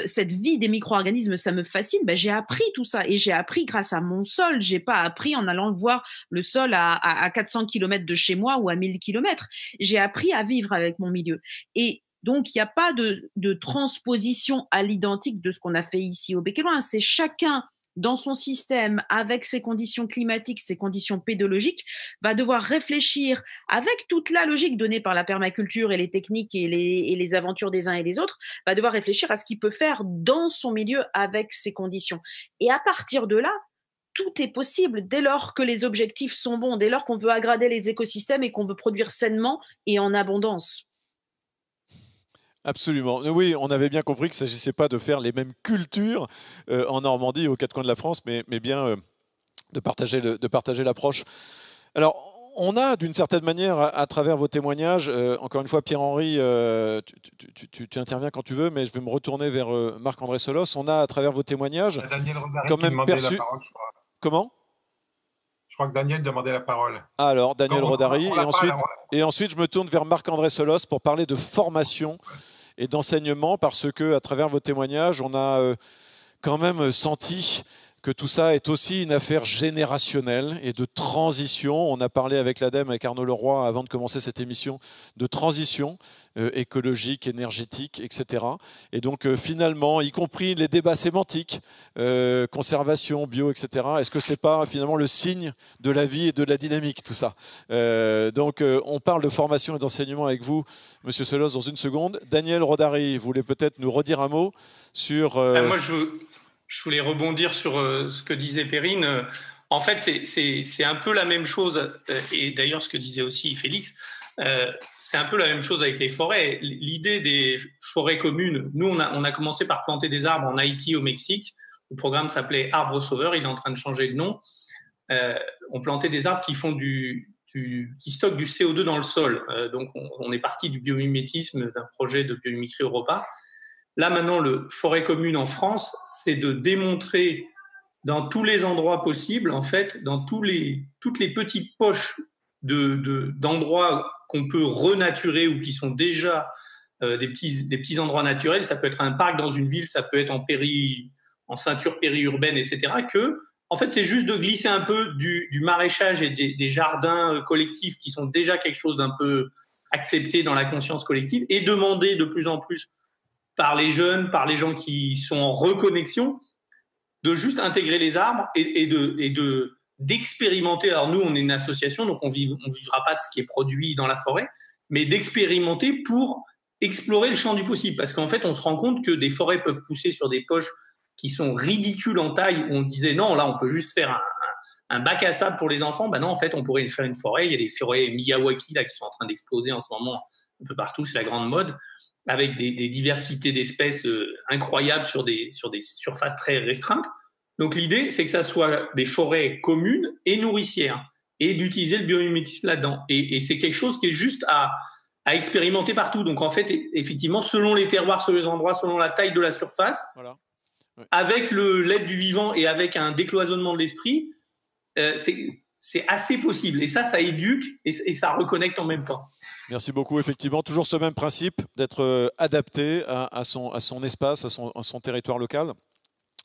Cette vie des micro-organismes, ça me fascine. Ben, j'ai appris tout ça, et j'ai appris grâce à mon sol. J'ai pas appris en allant voir le sol à 400 km de chez moi ou à 1000 km. J'ai appris à vivre avec mon milieu. Et donc, il n'y a pas de transposition à l'identique de ce qu'on a fait ici au Bec et Loing. C'est chacun dans son système, avec ses conditions climatiques, ses conditions pédologiques, va devoir réfléchir avec toute la logique donnée par la permaculture et les techniques et les aventures des uns et des autres, va devoir réfléchir à ce qu'il peut faire dans son milieu avec ses conditions. Et à partir de là, tout est possible dès lors que les objectifs sont bons, dès lors qu'on veut aggrader les écosystèmes et qu'on veut produire sainement et en abondance. Absolument. Oui, on avait bien compris qu'il ne s'agissait pas de faire les mêmes cultures en Normandie, aux quatre coins de la France, mais bien de partager l'approche. Alors, on a d'une certaine manière, à travers vos témoignages, encore une fois, Pierre-Henri, tu interviens quand tu veux, mais je vais me retourner vers Marc-André Solos. On a, à travers vos témoignages, Daniel Rodari quand qui même demandait perçu... la parole, je crois. Comment ? Je crois que Daniel demandait la parole. Alors, Daniel Rodari, et ensuite, je me tourne vers Marc-André Solos pour parler de formation et d'enseignement, parce que à travers vos témoignages, on a quand même senti que tout ça est aussi une affaire générationnelle et de transition. On a parlé avec l'ADEME, avec Arnaud Leroy, avant de commencer cette émission, de transition écologique, énergétique, etc. Et donc finalement, y compris les débats sémantiques, conservation, bio, etc., est-ce que ce n'est pas finalement le signe de la vie et de la dynamique, tout ça? Donc on parle de formation et d'enseignement avec vous, Monsieur Solos, dans une seconde. Daniel Rodari, vous voulez peut-être nous redire un mot sur... Moi, je voulais rebondir sur ce que disait Perrine. En fait, c'est un peu la même chose, et d'ailleurs ce que disait aussi Félix, c'est un peu la même chose avec les forêts. L'idée des forêts communes, nous, on a commencé par planter des arbres en Haïti, au Mexique. Le programme s'appelait Arbres Sauveurs, il est en train de changer de nom. On plantait des arbres qui stockent du CO2 dans le sol. Donc, on est parti du biomimétisme, d'un projet de Biomimicry Europa. Là, maintenant, le forêt commune en France, c'est de démontrer dans tous les endroits possibles, en fait, dans toutes les petites poches d'endroits qu'on peut renaturer ou qui sont déjà des petits endroits naturels. Ça peut être un parc dans une ville, ça peut être en ceinture périurbaine, etc. En fait, c'est juste de glisser un peu du maraîchage et des jardins collectifs qui sont déjà quelque chose d'un peu accepté dans la conscience collective et demander de plus en plus par les jeunes, par les gens qui sont en reconnexion, de juste intégrer les arbres et d'expérimenter. Alors nous, on est une association, donc on vivra pas de ce qui est produit dans la forêt, mais d'expérimenter pour explorer le champ du possible. Parce qu'en fait, on se rend compte que des forêts peuvent pousser sur des poches qui sont ridicules en taille, où on disait non, là, on peut juste faire un bac à sable pour les enfants. Ben non, en fait, on pourrait faire une forêt. Il y a des forêts Miyawaki là, qui sont en train d'exploser en ce moment un peu partout, c'est la grande mode, avec des diversités d'espèces incroyables sur des surfaces très restreintes. Donc l'idée, c'est que ça soit des forêts communes et nourricières, et d'utiliser le biomimétisme là-dedans. Et c'est quelque chose qui est juste à expérimenter partout. Donc en fait, effectivement, selon les terroirs, selon les endroits, selon la taille de la surface, voilà. Ouais. Avec l'aide du vivant et avec un décloisonnement de l'esprit, c'est assez possible. Et ça éduque et ça reconnecte en même temps. Merci beaucoup. Effectivement, toujours ce même principe d'être adapté à son espace, à son territoire local.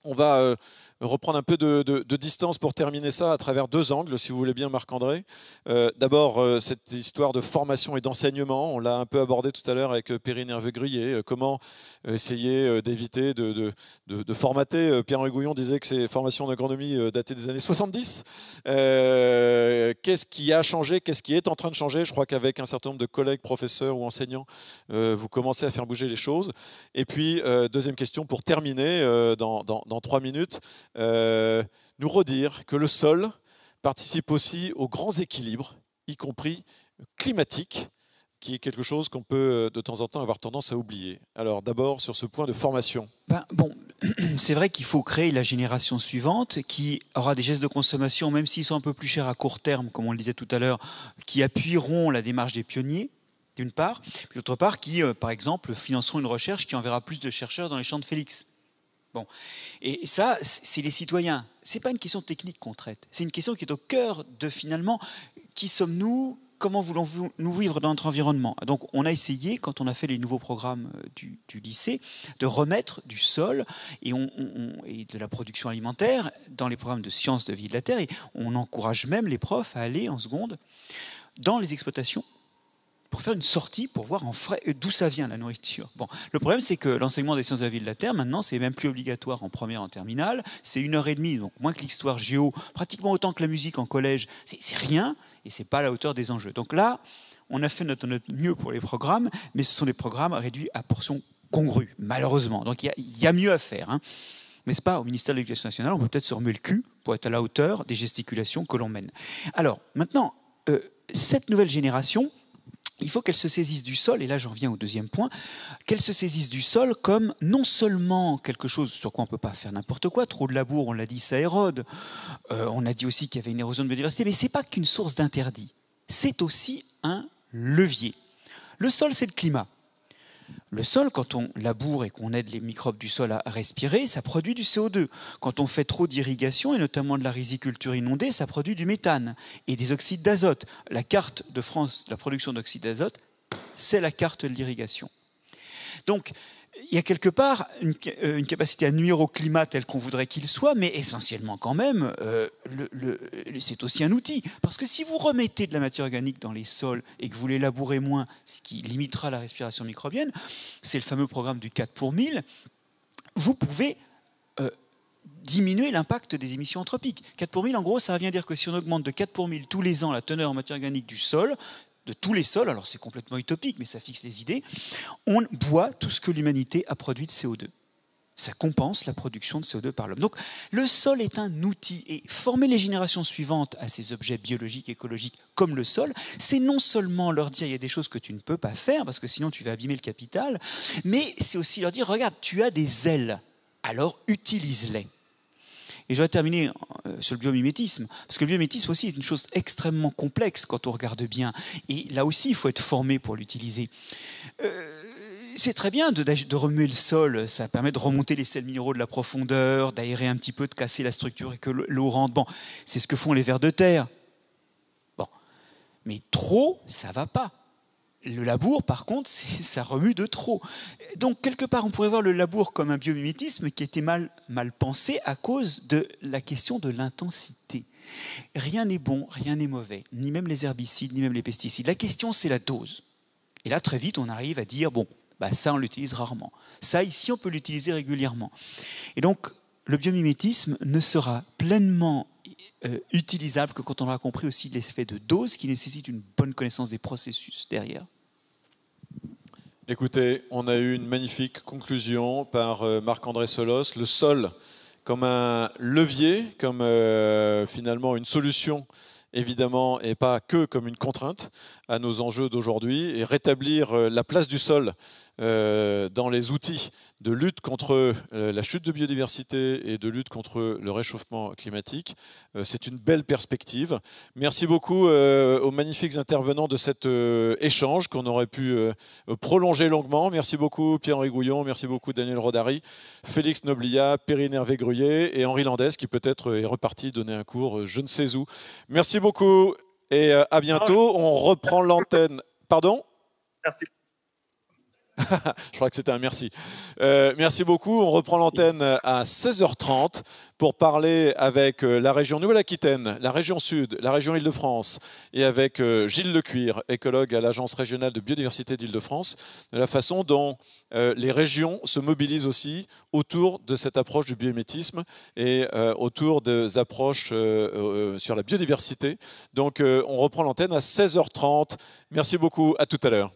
On va reprendre un peu de distance pour terminer ça à travers deux angles, si vous voulez bien, Marc-André. D'abord, cette histoire de formation et d'enseignement, on l'a un peu abordé tout à l'heure avec Perrine Hervé-Gruyer. Comment essayer d'éviter de formater. Pierre-Henri Gouillon disait que ces formations en agronomie dataient des années 70. Qu'est-ce qui a changé? Qu'est-ce qui est en train de changer? Je crois qu'avec un certain nombre de collègues, professeurs ou enseignants, vous commencez à faire bouger les choses. Et puis, deuxième question pour terminer dans 3 minutes. Nous redire que le sol participe aussi aux grands équilibres, y compris climatiques, qui est quelque chose qu'on peut de temps en temps avoir tendance à oublier. Alors d'abord sur ce point de formation. Bon, c'est vrai qu'il faut créer la génération suivante qui aura des gestes de consommation, même s'ils sont un peu plus chers à court terme, comme on le disait tout à l'heure, qui appuieront la démarche des pionniers, d'une part, puis d'autre part, qui, par exemple, financeront une recherche qui enverra plus de chercheurs dans les champs de Félix. Bon. Et ça, c'est les citoyens. Ce n'est pas une question technique qu'on traite. C'est une question qui est au cœur de, finalement, qui sommes-nous ? Comment voulons-nous vivre dans notre environnement? Donc, on a essayé, quand on a fait les nouveaux programmes du lycée, de remettre du sol et de la production alimentaire dans les programmes de sciences de vie de la Terre. Et on encourage même les profs à aller en seconde dans les exploitations pour faire une sortie, pour voir en frais d'où ça vient la nourriture. Bon, le problème, c'est que l'enseignement des sciences de la vie de la Terre, maintenant, c'est même plus obligatoire en première, en terminale. C'est 1h30, donc moins que l'histoire géo, pratiquement autant que la musique en collège. C'est rien, et c'est pas à la hauteur des enjeux. Donc là, on a fait notre mieux pour les programmes, mais ce sont des programmes réduits à portions congrues, malheureusement. Donc il y a mieux à faire, hein. N'est-ce pas? Au ministère de l'Éducation nationale, on peut peut-être se remuer le cul pour être à la hauteur des gesticulations que l'on mène. Alors, maintenant, cette nouvelle génération, il faut qu'elle se saisisse du sol, et là j'en viens au deuxième point, qu'elle se saisisse du sol comme non seulement quelque chose sur quoi on ne peut pas faire n'importe quoi, trop de labour, on l'a dit, ça érode, on a dit aussi qu'il y avait une érosion de biodiversité, mais ce n'est pas qu'une source d'interdit, c'est aussi un levier. Le sol, c'est le climat. Le sol, quand on laboure et qu'on aide les microbes du sol à respirer, ça produit du CO2. Quand on fait trop d'irrigation, et notamment de la riziculture inondée, ça produit du méthane et des oxydes d'azote. La carte de France de la production d'oxyde d'azote, c'est la carte de l'irrigation. Donc, il y a quelque part une capacité à nuire au climat tel qu'on voudrait qu'il soit, mais essentiellement quand même, c'est aussi un outil. Parce que si vous remettez de la matière organique dans les sols et que vous les labourez moins, ce qui limitera la respiration microbienne, c'est le fameux programme du 4 pour 1000, vous pouvez diminuer l'impact des émissions anthropiques. 4 pour 1000, en gros, ça vient dire que si on augmente de 4 pour 1000 tous les ans la teneur en matière organique du sol, de tous les sols, alors c'est complètement utopique, mais ça fixe les idées, on boit tout ce que l'humanité a produit de CO2. Ça compense la production de CO2 par l'homme. Donc le sol est un outil, et former les générations suivantes à ces objets biologiques, écologiques, comme le sol, c'est non seulement leur dire il y a des choses que tu ne peux pas faire, parce que sinon tu vas abîmer le capital, mais c'est aussi leur dire, regarde, tu as des ailes, alors utilise-les. Et je vais terminer sur le biomimétisme, parce que le biomimétisme aussi est une chose extrêmement complexe quand on regarde bien. Et là aussi, il faut être formé pour l'utiliser. C'est très bien de remuer le sol, ça permet de remonter les sels minéraux de la profondeur, d'aérer un petit peu, de casser la structure et que l'eau rentre. Bon, c'est ce que font les vers de terre. Bon, mais trop, ça ne va pas. Le labour, par contre, ça remue de trop. Donc, quelque part, on pourrait voir le labour comme un biomimétisme qui était mal pensé à cause de la question de l'intensité. Rien n'est bon, rien n'est mauvais, ni même les herbicides, ni même les pesticides. La question, c'est la dose. Et là, très vite, on arrive à dire, bon, bah ça, on l'utilise rarement. Ça, ici, on peut l'utiliser régulièrement. Et donc, le biomimétisme ne sera pleinement utilisable que quand on aura compris aussi l'effet de dose qui nécessite une bonne connaissance des processus derrière. Écoutez, on a eu une magnifique conclusion par Marc-André Solos. Le sol comme un levier, comme finalement une solution, évidemment, et pas que comme une contrainte à nos enjeux d'aujourd'hui, et rétablir la place du sol dans les outils de lutte contre la chute de biodiversité et de lutte contre le réchauffement climatique. C'est une belle perspective. Merci beaucoup aux magnifiques intervenants de cet échange qu'on aurait pu prolonger longuement. Merci beaucoup Pierre-Henri Gouillon, merci beaucoup Daniel Rodari, Félix Noblia, Perrine Hervé-Gruyer et Henri Landès qui peut-être est reparti donner un cours je ne sais où. Merci beaucoup et à bientôt. On reprend l'antenne. Pardon ? Merci. Je crois que c'était un merci. Merci beaucoup. On reprend l'antenne à 16h30 pour parler avec la région Nouvelle-Aquitaine, la région Sud, la région Île-de-France et avec Gilles Lecuir, écologue à l'Agence régionale de biodiversité d'Île-de-France, de la façon dont les régions se mobilisent aussi autour de cette approche du biomimétisme et autour des approches sur la biodiversité. Donc on reprend l'antenne à 16h30. Merci beaucoup. À tout à l'heure.